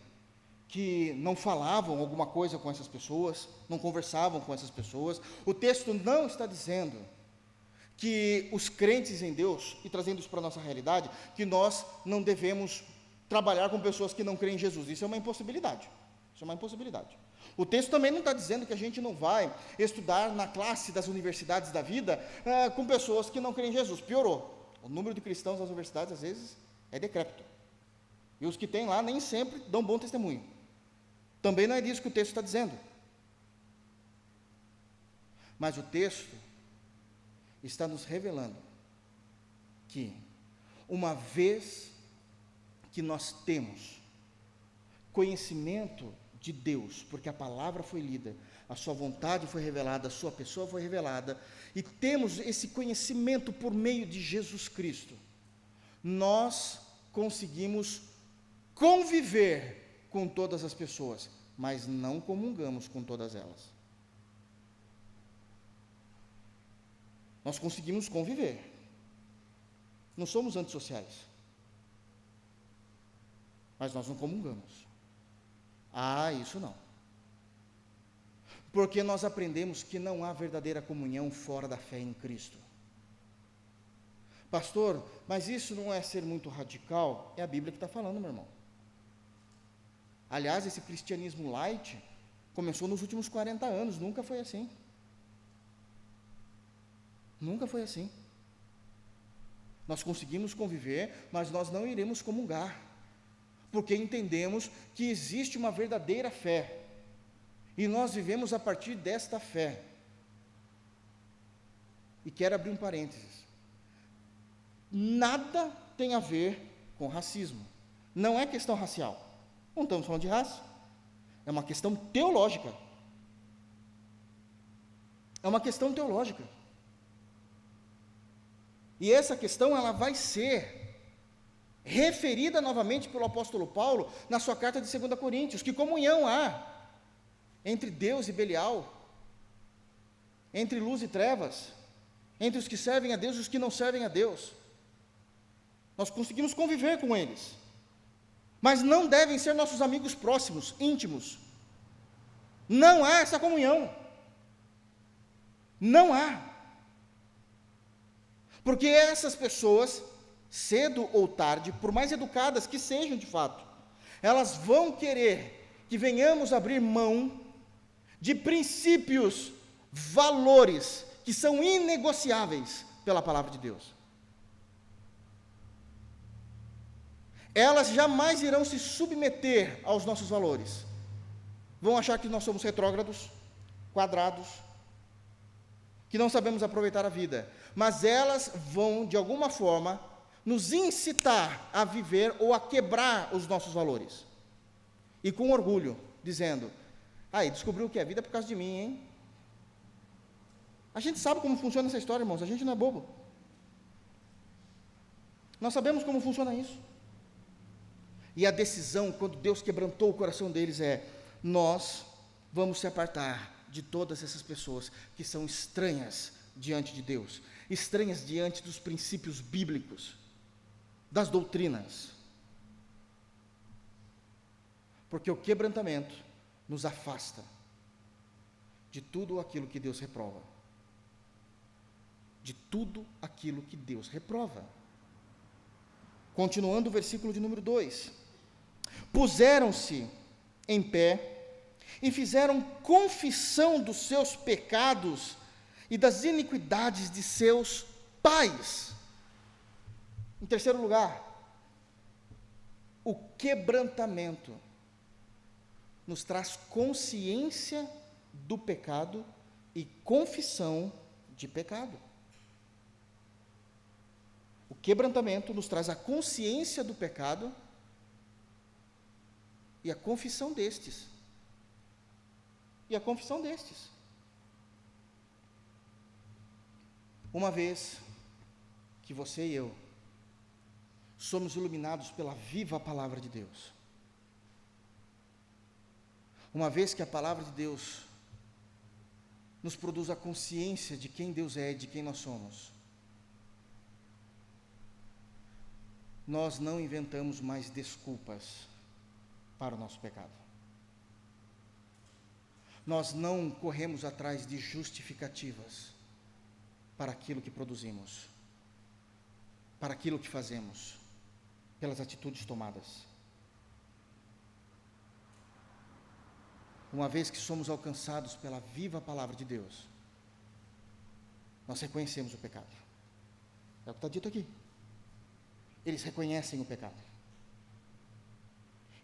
que não falavam alguma coisa com essas pessoas, não conversavam com essas pessoas. O texto não está dizendo que os crentes em Deus, e trazendo isso para a nossa realidade, que nós não devemos trabalhar com pessoas que não creem em Jesus. Isso é uma impossibilidade. Isso é uma impossibilidade. O texto também não está dizendo que a gente não vai estudar na classe das universidades da vida com pessoas que não creem em Jesus. Piorou. O número de cristãos nas universidades, às vezes, é decrépito. E os que tem lá nem sempre dão bom testemunho. Também não é disso que o texto está dizendo. Mas o texto está nos revelando que, uma vez que nós temos conhecimento de Deus, porque a palavra foi lida, a sua vontade foi revelada, a sua pessoa foi revelada, e temos esse conhecimento por meio de Jesus Cristo, nós conseguimos conviver com todas as pessoas, mas não comungamos com todas elas. Nós conseguimos conviver, não somos antissociais, mas nós não comungamos. Isso não. Porque nós aprendemos que não há verdadeira comunhão fora da fé em Cristo. Pastor, mas isso não é ser muito radical? É a Bíblia que está falando, meu irmão. Aliás, esse cristianismo light começou nos últimos 40 anos, nunca foi assim. Nunca foi assim. Nós conseguimos conviver, mas nós não iremos comungar, porque entendemos que existe uma verdadeira fé, e nós vivemos a partir desta fé. E quero abrir um parênteses: nada tem a ver com racismo, não é questão racial, não estamos falando de raça, é uma questão teológica, é uma questão teológica, e essa questão ela vai ser referida novamente pelo apóstolo Paulo na sua carta de 2 Coríntios, que comunhão há entre Deus e Belial, entre luz e trevas, entre os que servem a Deus e os que não servem a Deus. Nós conseguimos conviver com eles, mas não devem ser nossos amigos próximos, íntimos. Não há essa comunhão. Não há. Porque essas pessoas, cedo ou tarde, por mais educadas que sejam de fato, elas vão querer que venhamos abrir mão de princípios, valores, que são inegociáveis pela palavra de Deus. Elas jamais irão se submeter aos nossos valores. Vão achar que nós somos retrógrados, quadrados, que não sabemos aproveitar a vida. Mas elas vão, de alguma forma, nos incitar a viver ou a quebrar os nossos valores. E com orgulho, dizendo: aí, descobriu o que é vida por causa de mim, hein? A gente sabe como funciona essa história, irmãos, a gente não é bobo. Nós sabemos como funciona isso. E a decisão, quando Deus quebrantou o coração deles, é: nós vamos se apartar de todas essas pessoas que são estranhas diante de Deus, estranhas diante dos princípios bíblicos, das doutrinas. Porque o quebrantamento nos afasta de tudo aquilo que Deus reprova. De tudo aquilo que Deus reprova. Continuando o versículo de número 2. Puseram-se em pé e fizeram confissão dos seus pecados e das iniquidades de seus pais. Em terceiro lugar, o quebrantamento nos traz consciência do pecado e confissão de pecado. O quebrantamento nos traz a consciência do pecado e a confissão destes. Uma vez que você e eu somos iluminados pela viva palavra de Deus, uma vez que a palavra de Deus nos produz a consciência de quem Deus é e de quem nós somos, nós não inventamos mais desculpas para o nosso pecado. Nós não corremos atrás de justificativas para aquilo que produzimos, para aquilo que fazemos, pelas atitudes tomadas. Uma vez que somos alcançados pela viva palavra de Deus, nós reconhecemos o pecado. É o que está dito aqui. Eles reconhecem o pecado.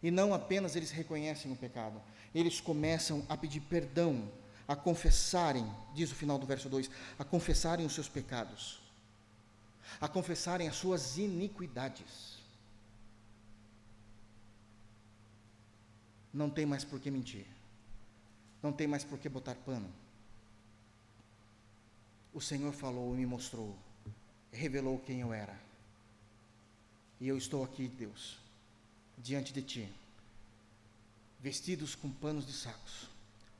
E não apenas eles reconhecem o pecado, eles começam a pedir perdão, a confessarem, diz o final do verso 2, a confessarem os seus pecados, a confessarem as suas iniquidades. Não tem mais por que mentir. Não tem mais por que botar pano. O Senhor falou e me mostrou, revelou quem eu era. E eu estou aqui, Deus, diante de Ti, vestidos com panos de sacos,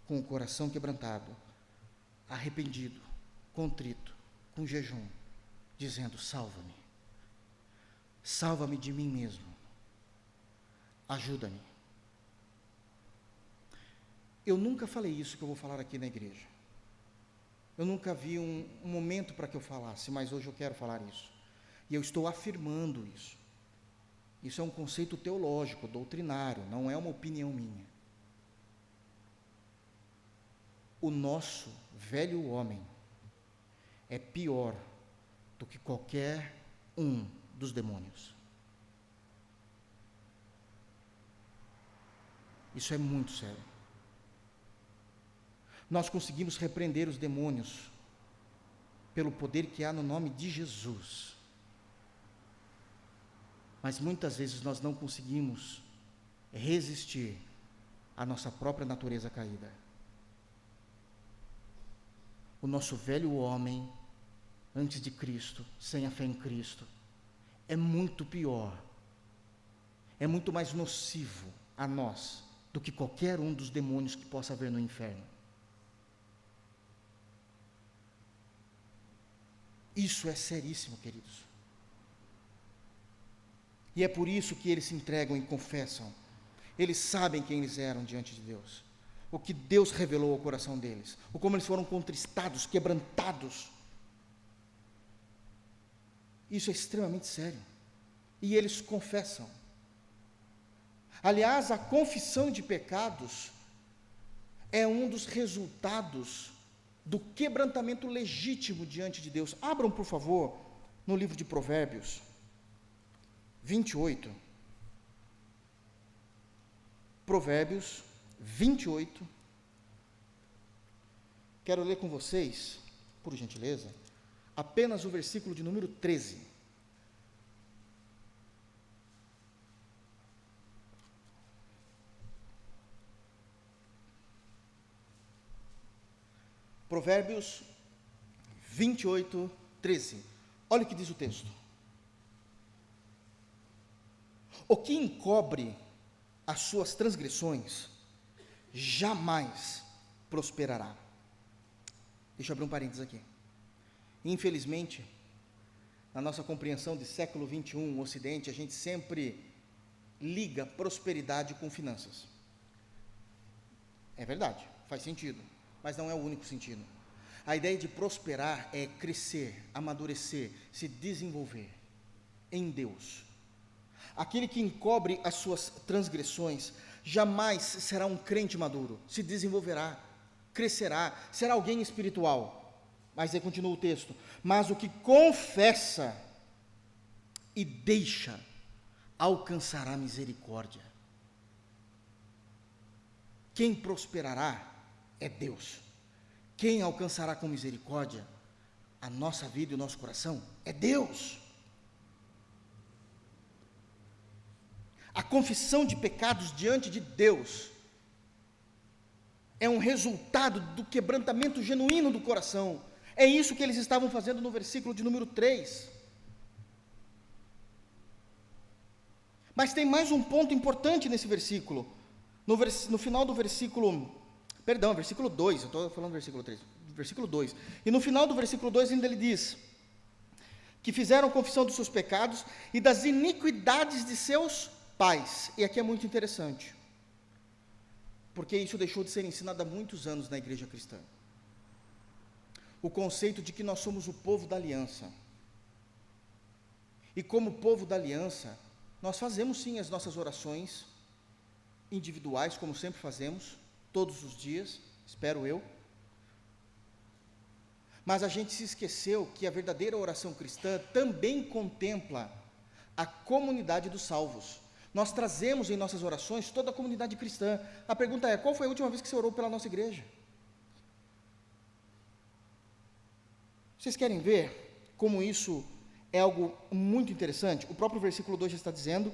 com o coração quebrantado, arrependido, contrito, com jejum, dizendo: salva-me. Salva-me de mim mesmo. Ajuda-me. Eu nunca falei isso que eu vou falar aqui na igreja. Eu nunca vi um momento para que eu falasse, mas hoje eu quero falar isso. E eu estou afirmando isso. Isso é um conceito teológico, doutrinário, não é uma opinião minha. O nosso velho homem é pior do que qualquer um dos demônios. Isso é muito sério. Nós conseguimos repreender os demônios pelo poder que há no nome de Jesus. Mas muitas vezes nós não conseguimos resistir à nossa própria natureza caída. O nosso velho homem, antes de Cristo, sem a fé em Cristo, é muito pior, é muito mais nocivo a nós do que qualquer um dos demônios que possa haver no inferno. Isso é seríssimo, queridos. E é por isso que eles se entregam e confessam. Eles sabem quem eles eram diante de Deus, o que Deus revelou ao coração deles, o como eles foram contristados, quebrantados. Isso é extremamente sério. E eles confessam. Aliás, a confissão de pecados é um dos resultados do quebrantamento legítimo diante de Deus. Abram, por favor, no livro de Provérbios 28. Provérbios 28. Quero ler com vocês, por gentileza, apenas o versículo de número 13. Provérbios 28, 13. Olha o que diz o texto. O que encobre as suas transgressões jamais prosperará. Deixa eu abrir um parênteses aqui. Infelizmente, na nossa compreensão de século 21, o Ocidente, a gente sempre liga prosperidade com finanças. É verdade, faz sentido, mas não é o único sentido. A ideia de prosperar é crescer, amadurecer, se desenvolver em Deus. Aquele que encobre as suas transgressões jamais será um crente maduro, se desenvolverá, crescerá, será alguém espiritual. Mas aí continua o texto: mas o que confessa e deixa alcançará misericórdia. Quem prosperará é Deus. Quem alcançará com misericórdia a nossa vida e o nosso coração é Deus. A confissão de pecados diante de Deus é um resultado do quebrantamento genuíno do coração. É isso que eles estavam fazendo no versículo de número 3. Mas tem mais um ponto importante nesse versículo. No final do versículo 2, eu estou falando do versículo 3, versículo 2. E no final do versículo 2 ainda ele diz que fizeram confissão dos seus pecados e das iniquidades de seus pais. E aqui é muito interessante, porque isso deixou de ser ensinado há muitos anos na igreja cristã. O conceito de que nós somos o povo da aliança. E como povo da aliança, nós fazemos sim as nossas orações individuais, como sempre fazemos, todos os dias, espero eu. Mas a gente se esqueceu que a verdadeira oração cristã também contempla a comunidade dos salvos. Nós trazemos em nossas orações toda a comunidade cristã. A pergunta é: qual foi a última vez que você orou pela nossa igreja? Vocês querem ver como isso é algo muito interessante? O próprio versículo 2 já está dizendo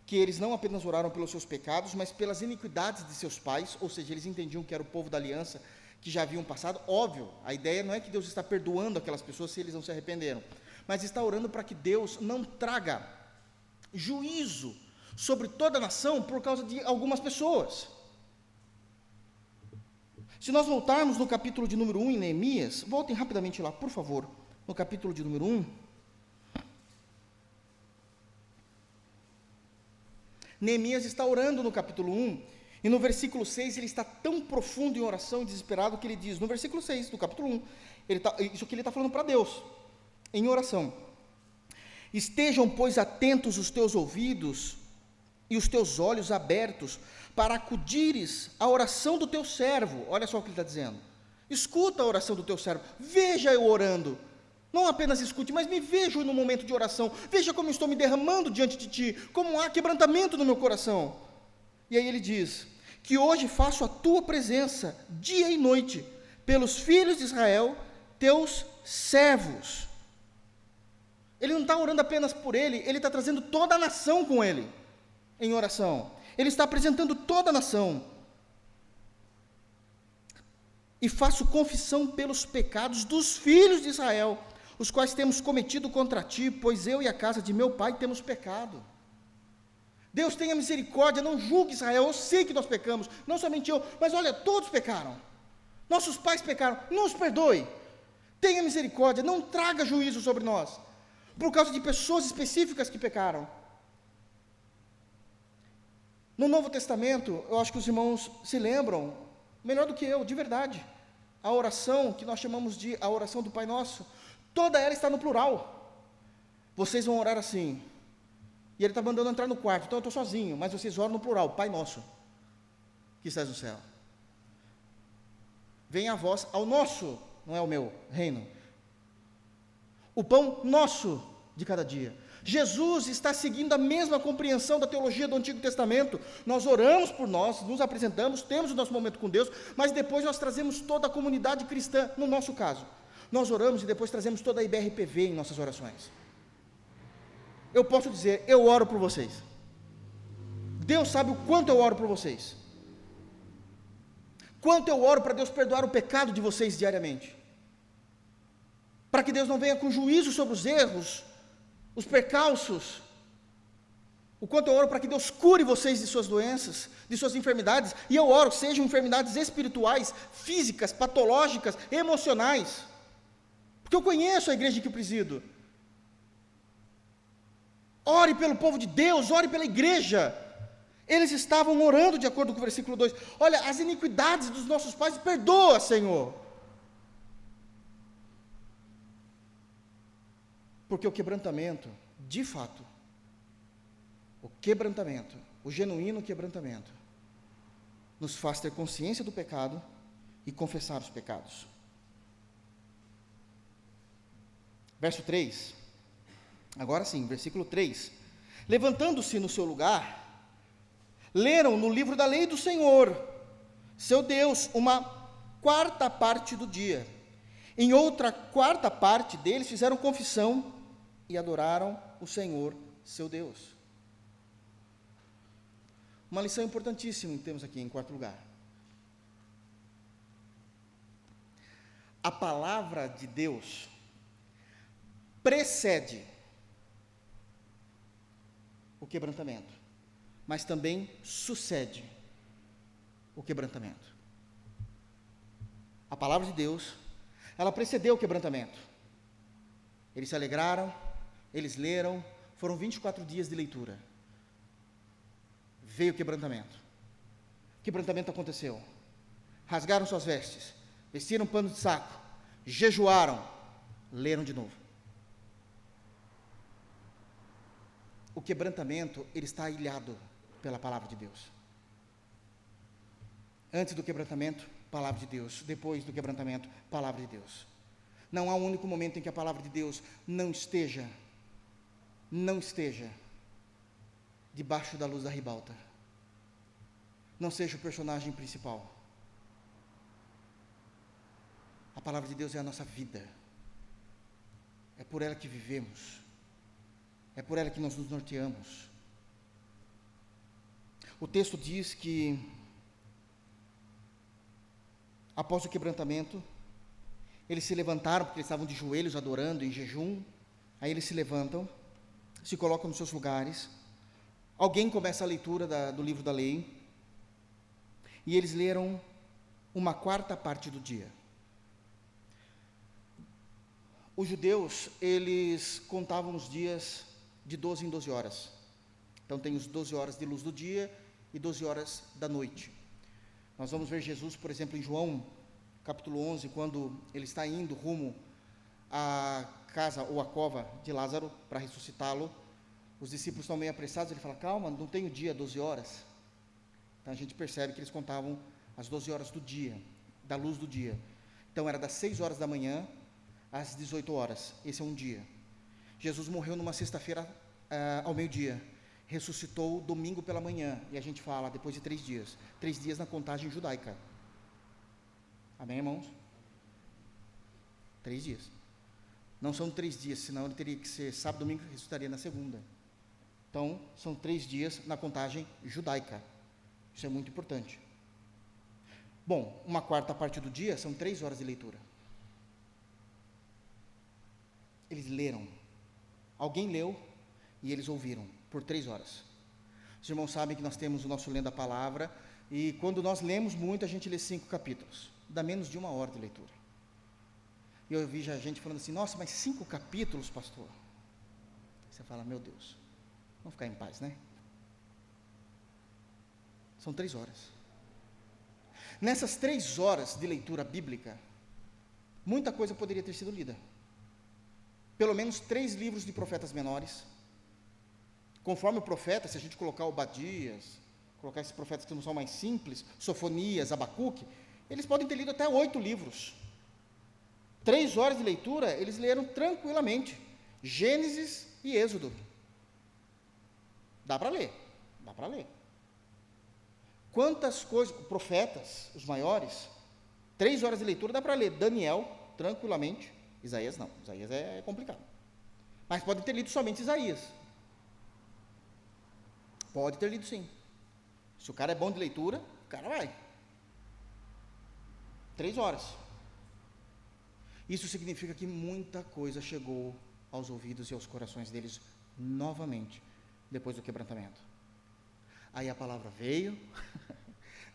que eles não apenas oraram pelos seus pecados, mas pelas iniquidades de seus pais, ou seja, eles entendiam que era o povo da aliança, que já haviam passado. Óbvio, a ideia não é que Deus está perdoando aquelas pessoas se eles não se arrependeram, mas está orando para que Deus não traga juízo sobre toda a nação por causa de algumas pessoas. Se nós voltarmos no capítulo de número 1 em Neemias, voltem rapidamente lá, por favor, no capítulo de número 1. Neemias está orando no capítulo 1, e no versículo 6 ele está tão profundo em oração e desesperado que ele diz, no versículo 6 do capítulo 1, isso que ele está falando para Deus, em oração: estejam, pois, atentos os teus ouvidos e os teus olhos abertos, para acudires à oração do teu servo. Olha só o que ele está dizendo: escuta a oração do teu servo, veja eu orando, não apenas escute, mas me veja no momento de oração, veja como estou me derramando diante de ti, como há quebrantamento no meu coração. E aí ele diz, que hoje faço a tua presença, dia e noite, pelos filhos de Israel, teus servos. Ele não está orando apenas por ele está trazendo toda a nação com ele, em oração. Ele está apresentando toda a nação. E faço confissão pelos pecados dos filhos de Israel, os quais temos cometido contra ti, pois eu e a casa de meu pai temos pecado. Deus tenha misericórdia, não julgue Israel, eu sei que nós pecamos, não somente eu, mas olha, todos pecaram, nossos pais pecaram, nos perdoe, tenha misericórdia, não traga juízo sobre nós, por causa de pessoas específicas que pecaram. No Novo Testamento, eu acho que os irmãos se lembram, melhor do que eu, de verdade, a oração que nós chamamos de a oração do Pai Nosso, toda ela está no plural. Vocês vão orar assim, e ele está mandando entrar no quarto, então eu estou sozinho, mas vocês oram no plural, Pai Nosso, que estás no céu. Venha a vós ao nosso, não é o meu, reino. O pão nosso de cada dia. Jesus está seguindo a mesma compreensão da teologia do Antigo Testamento. Nós oramos por nós, nos apresentamos, temos o nosso momento com Deus, mas depois nós trazemos toda a comunidade cristã, no nosso caso. Nós oramos e depois trazemos toda a IBRPV em nossas orações. Eu posso dizer, eu oro por vocês. Deus sabe o quanto eu oro por vocês. Quanto eu oro para Deus perdoar o pecado de vocês diariamente. Para que Deus não venha com juízo sobre os erros, os percalços, o quanto eu oro para que Deus cure vocês de suas doenças, de suas enfermidades, e eu oro, sejam enfermidades espirituais, físicas, patológicas, emocionais, porque eu conheço a igreja que eu presido. Ore pelo povo de Deus, ore pela igreja. Eles estavam orando de acordo com o versículo 2, olha, as iniquidades dos nossos pais, perdoa, Senhor. Porque o quebrantamento, de fato, o quebrantamento, o genuíno quebrantamento, nos faz ter consciência do pecado e confessar os pecados. Verso 3, agora sim, versículo 3. Levantando-se no seu lugar, leram no livro da lei do Senhor, seu Deus, uma quarta parte do dia. Em outra quarta parte deles fizeram confissão e adoraram o Senhor, seu Deus. Uma lição importantíssima temos aqui em quarto lugar. A palavra de Deus precede o quebrantamento, mas também sucede o quebrantamento. A palavra de Deus, ela precedeu o quebrantamento. Eles se alegraram, eles leram, foram 24 dias de leitura. Veio o quebrantamento. O quebrantamento aconteceu. Rasgaram suas vestes, vestiram pano de saco, jejuaram, leram de novo. O quebrantamento, ele está ilhado pela palavra de Deus. Antes do quebrantamento, palavra de Deus. Depois do quebrantamento, palavra de Deus. Não há um único momento em que a palavra de Deus não esteja debaixo da luz da ribalta. Não seja o personagem principal. A palavra de Deus é a nossa vida. É por ela que vivemos. É por ela que nós nos norteamos. O texto diz que, após o quebrantamento, eles se levantaram, porque eles estavam de joelhos adorando em jejum. Aí eles se levantam, se colocam nos seus lugares. Alguém começa a leitura do livro da lei. E eles leram uma quarta parte do dia. Os judeus, eles contavam os dias de 12 em 12 horas. Então tem os 12 horas de luz do dia e 12 horas da noite. Nós vamos ver Jesus, por exemplo, em João, capítulo 11, quando ele está indo rumo à casa ou à cova de Lázaro para ressuscitá-lo. Os discípulos estão meio apressados, ele fala, calma, não tem o dia 12 horas. Então a gente percebe que eles contavam as 12 horas do dia, da luz do dia. Então era das 6 horas da manhã às 18 horas, esse é um dia. Jesus morreu numa sexta-feira ao meio-dia, ressuscitou domingo pela manhã, e a gente fala, depois de 3 dias, 3 dias na contagem judaica. Amém, irmãos? 3 dias. Não são 3 dias, senão ele teria que ser sábado, domingo, que ressuscitaria na segunda. Então, são 3 dias na contagem judaica. Isso é muito importante. Bom, uma quarta parte do dia são 3 horas de leitura. Eles leram. Alguém leu e eles ouviram por 3 horas. Os irmãos sabem que nós temos o nosso Lendo a Palavra, e quando nós lemos muito, a gente lê 5 capítulos. Dá menos de 1 hora de leitura. E eu vi já gente falando assim, nossa, mas 5 capítulos, pastor? Você fala, meu Deus, vamos ficar em paz, né? São 3 horas. Nessas 3 horas de leitura bíblica, muita coisa poderia ter sido lida. Pelo menos 3 livros de profetas menores. Conforme o profeta, se a gente colocar Obadias, colocar esses profetas que não são mais simples, Sofonias, Abacuque, eles podem ter lido até 8 livros. 3 horas de leitura, eles leram tranquilamente. Gênesis e Êxodo. Dá para ler. Quantas coisas, profetas, os maiores, 3 horas de leitura dá para ler. Daniel, tranquilamente. Isaías não, Isaías é complicado. Mas pode ter lido somente Isaías. Pode ter lido sim. Se o cara é bom de leitura, o cara vai. 3 horas. Isso significa que muita coisa chegou aos ouvidos e aos corações deles novamente, depois do quebrantamento. Aí a palavra veio,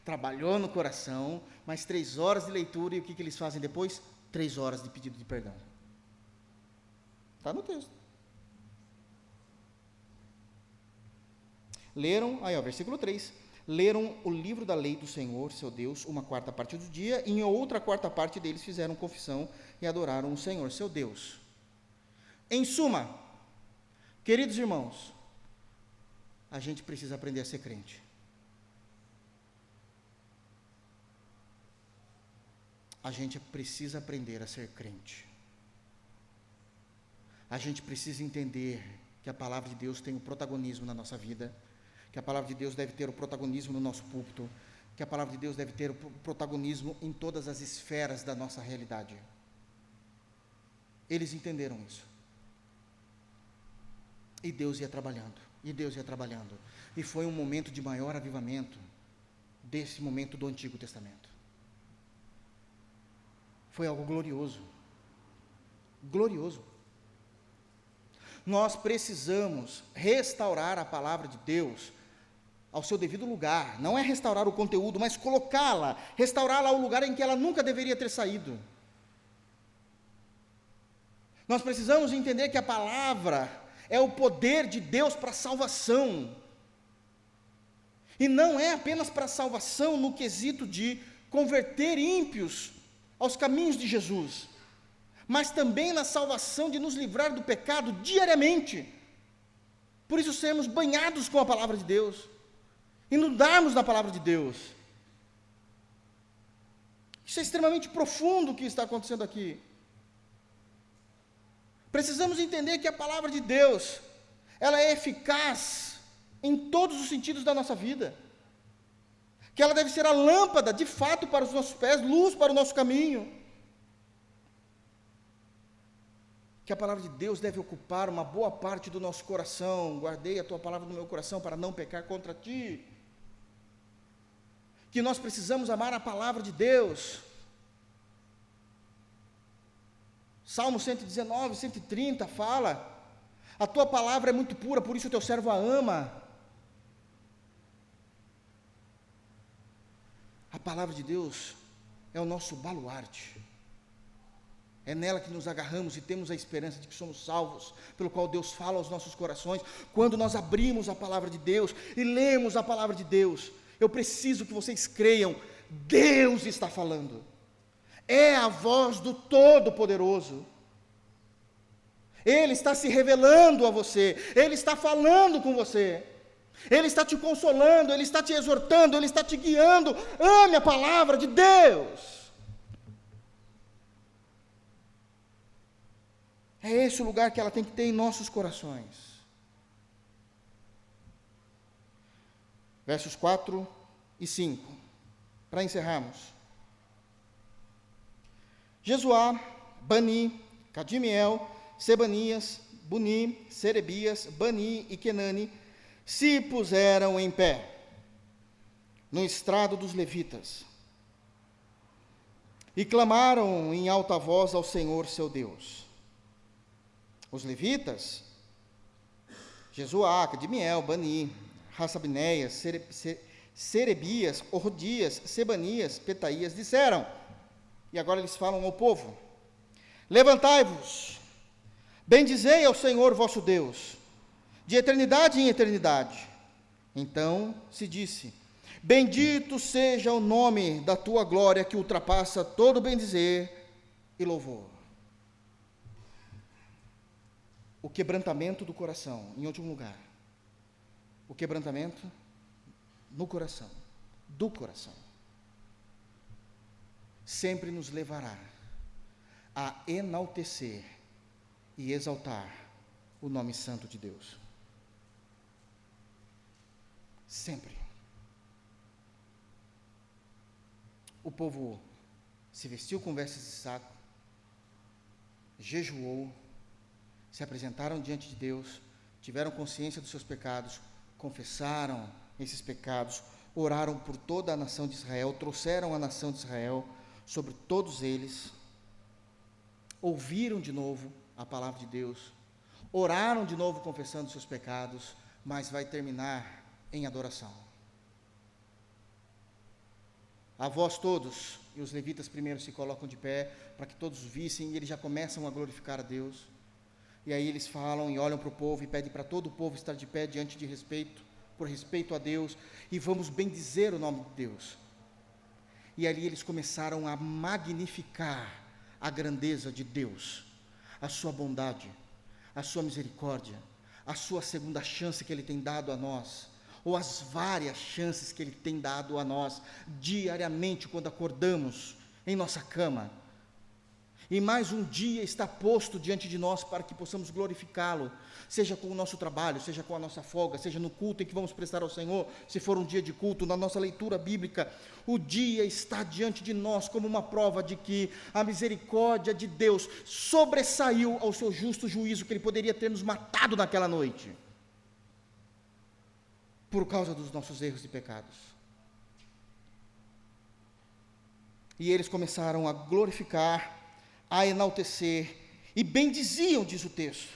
trabalhou no coração, mais 3 horas de leitura, e o que eles fazem depois? 3 horas de pedido de perdão. Está no texto. Leram, aí ó, versículo 3, leram o livro da lei do Senhor, seu Deus, 1/4 parte do dia, e em outra 4ª parte deles fizeram confissão e adoraram o Senhor, seu Deus. Em suma, queridos irmãos, a gente precisa aprender a ser crente. A gente precisa aprender a ser crente. A gente precisa entender que a palavra de Deus tem o protagonismo na nossa vida, que a palavra de Deus deve ter o protagonismo no nosso púlpito, que a palavra de Deus deve ter o protagonismo em todas as esferas da nossa realidade. Eles entenderam isso. E Deus ia trabalhando, e foi um momento de maior avivamento, desse momento do Antigo Testamento. Foi algo glorioso. Nós precisamos restaurar a palavra de Deus ao seu devido lugar. Não é restaurar o conteúdo, mas colocá-la, restaurá-la ao lugar em que ela nunca deveria ter saído. Nós precisamos entender que a palavra é o poder de Deus para a salvação. E não é apenas para a salvação no quesito de converter ímpios aos caminhos de Jesus, mas também na salvação de nos livrar do pecado diariamente. Por isso sermos banhados com a palavra de Deus, inundarmos na palavra de Deus. Isso é extremamente profundo o que está acontecendo aqui. Precisamos entender que a palavra de Deus, ela é eficaz em todos os sentidos da nossa vida, que ela deve ser a lâmpada, de fato, para os nossos pés, luz para o nosso caminho, que a palavra de Deus deve ocupar uma boa parte do nosso coração. Guardei a tua palavra no meu coração para não pecar contra ti, que nós precisamos amar a palavra de Deus. Salmo 119, 130 fala: a tua palavra é muito pura, por isso o teu servo a ama. A palavra de Deus é o nosso baluarte. É nela que nos agarramos e temos a esperança de que somos salvos, pelo qual Deus fala aos nossos corações. Quando nós abrimos a palavra de Deus e lemos a palavra de Deus, eu preciso que vocês creiam, Deus está falando. É a voz do Todo-Poderoso. Ele está se revelando a você, Ele está falando com você, Ele está te consolando, Ele está te exortando, Ele está te guiando. Ame a palavra de Deus. É esse o lugar que ela tem que ter em nossos corações. Versos 4 e 5, para encerrarmos. Jesuá, Bani, Cadimiel, Sebanias, Buni, Serebias, Bani e Kenani se puseram em pé no estrado dos levitas e clamaram em alta voz ao Senhor seu Deus. Os levitas, Jesuá, Cadimiel, Bani, Hassabinéias, Serebias, Ordias, Sebanias, Petaías, disseram, e agora eles falam ao povo: levantai-vos, bendizei ao Senhor vosso Deus, de eternidade em eternidade. Então se disse: Bendito seja o nome da tua glória, que ultrapassa todo bem-dizer e louvor. O quebrantamento do coração, em último lugar. O quebrantamento no coração, do coração, sempre nos levará a enaltecer e exaltar o nome santo de Deus. Sempre. O povo se vestiu com vestes de saco, jejuou, se apresentaram diante de Deus, tiveram consciência dos seus pecados, confessaram esses pecados, oraram por toda a nação de Israel, trouxeram a nação de Israel sobre todos eles, ouviram de novo a palavra de Deus, oraram de novo confessando seus pecados, mas vai terminar em adoração. A vós todos, e os levitas primeiro se colocam de pé, para que todos vissem, e eles já começam a glorificar a Deus, e aí eles falam e olham para o povo, e pedem para todo o povo estar de pé diante de respeito, por respeito a Deus, e vamos bendizer o nome de Deus. E ali eles começaram a magnificar a grandeza de Deus, a sua bondade, a sua misericórdia, a sua segunda chance que Ele tem dado a nós, ou as várias chances que Ele tem dado a nós, diariamente, quando acordamos em nossa cama, e mais um dia está posto diante de nós para que possamos glorificá-lo, seja com o nosso trabalho, seja com a nossa folga, seja no culto em que vamos prestar ao Senhor, se for um dia de culto, na nossa leitura bíblica, o dia está diante de nós como uma prova de que a misericórdia de Deus sobressaiu ao seu justo juízo, que Ele poderia ter nos matado naquela noite, por causa dos nossos erros e pecados. E eles começaram a glorificar, a enaltecer, e bendiziam, diz o texto.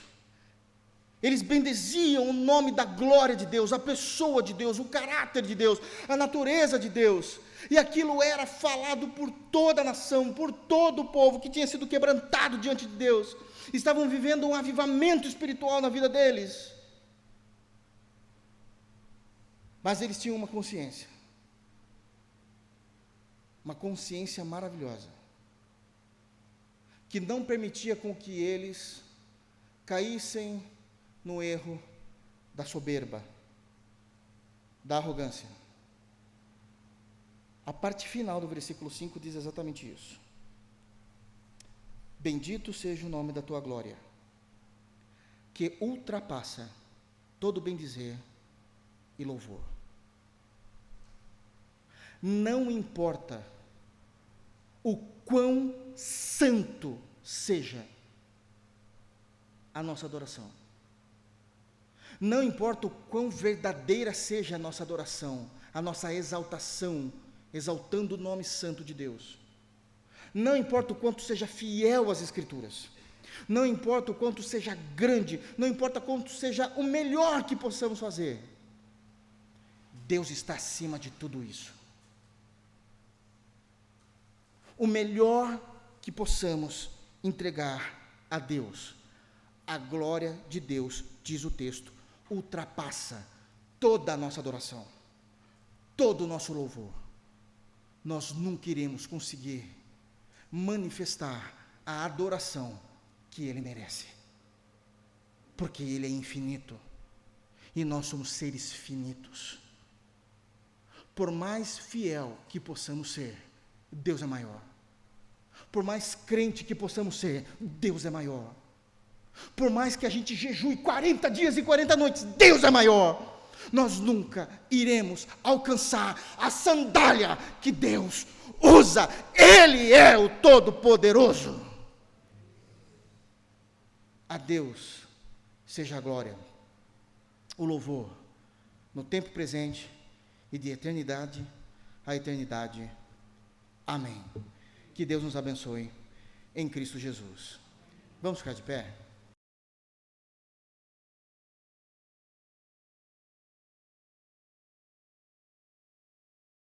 Eles bendiziam o nome da glória de Deus, a pessoa de Deus, o caráter de Deus, a natureza de Deus, e aquilo era falado por toda a nação, por todo o povo que tinha sido quebrantado diante de Deus, estavam vivendo um avivamento espiritual na vida deles, mas eles tinham uma consciência maravilhosa, que não permitia com que eles caíssem no erro da soberba, da arrogância. A parte final do versículo 5 diz exatamente isso. Bendito seja o nome da tua glória, que ultrapassa todo bem-dizer e louvor. Não importa o quão santo seja a nossa adoração, não importa o quão verdadeira seja a nossa adoração, a nossa exaltação, exaltando o nome santo de Deus, não importa o quanto seja fiel às Escrituras, não importa o quanto seja grande, não importa quanto seja o melhor que possamos fazer, Deus está acima de tudo isso. O melhor que possamos entregar a Deus, a glória de Deus, diz o texto, ultrapassa toda a nossa adoração, todo o nosso louvor. Nós nunca iremos conseguir manifestar a adoração que Ele merece, porque Ele é infinito, e nós somos seres finitos. Por mais fiel que possamos ser, Deus é maior. Por mais crente que possamos ser, Deus é maior. Por mais que a gente jejue 40 dias e 40 noites, Deus é maior. Nós nunca iremos alcançar a sandália que Deus usa. Ele é o Todo-Poderoso. A Deus seja a glória, o louvor, no tempo presente e de eternidade a eternidade. Amém. Que Deus nos abençoe em Cristo Jesus. Vamos ficar de pé?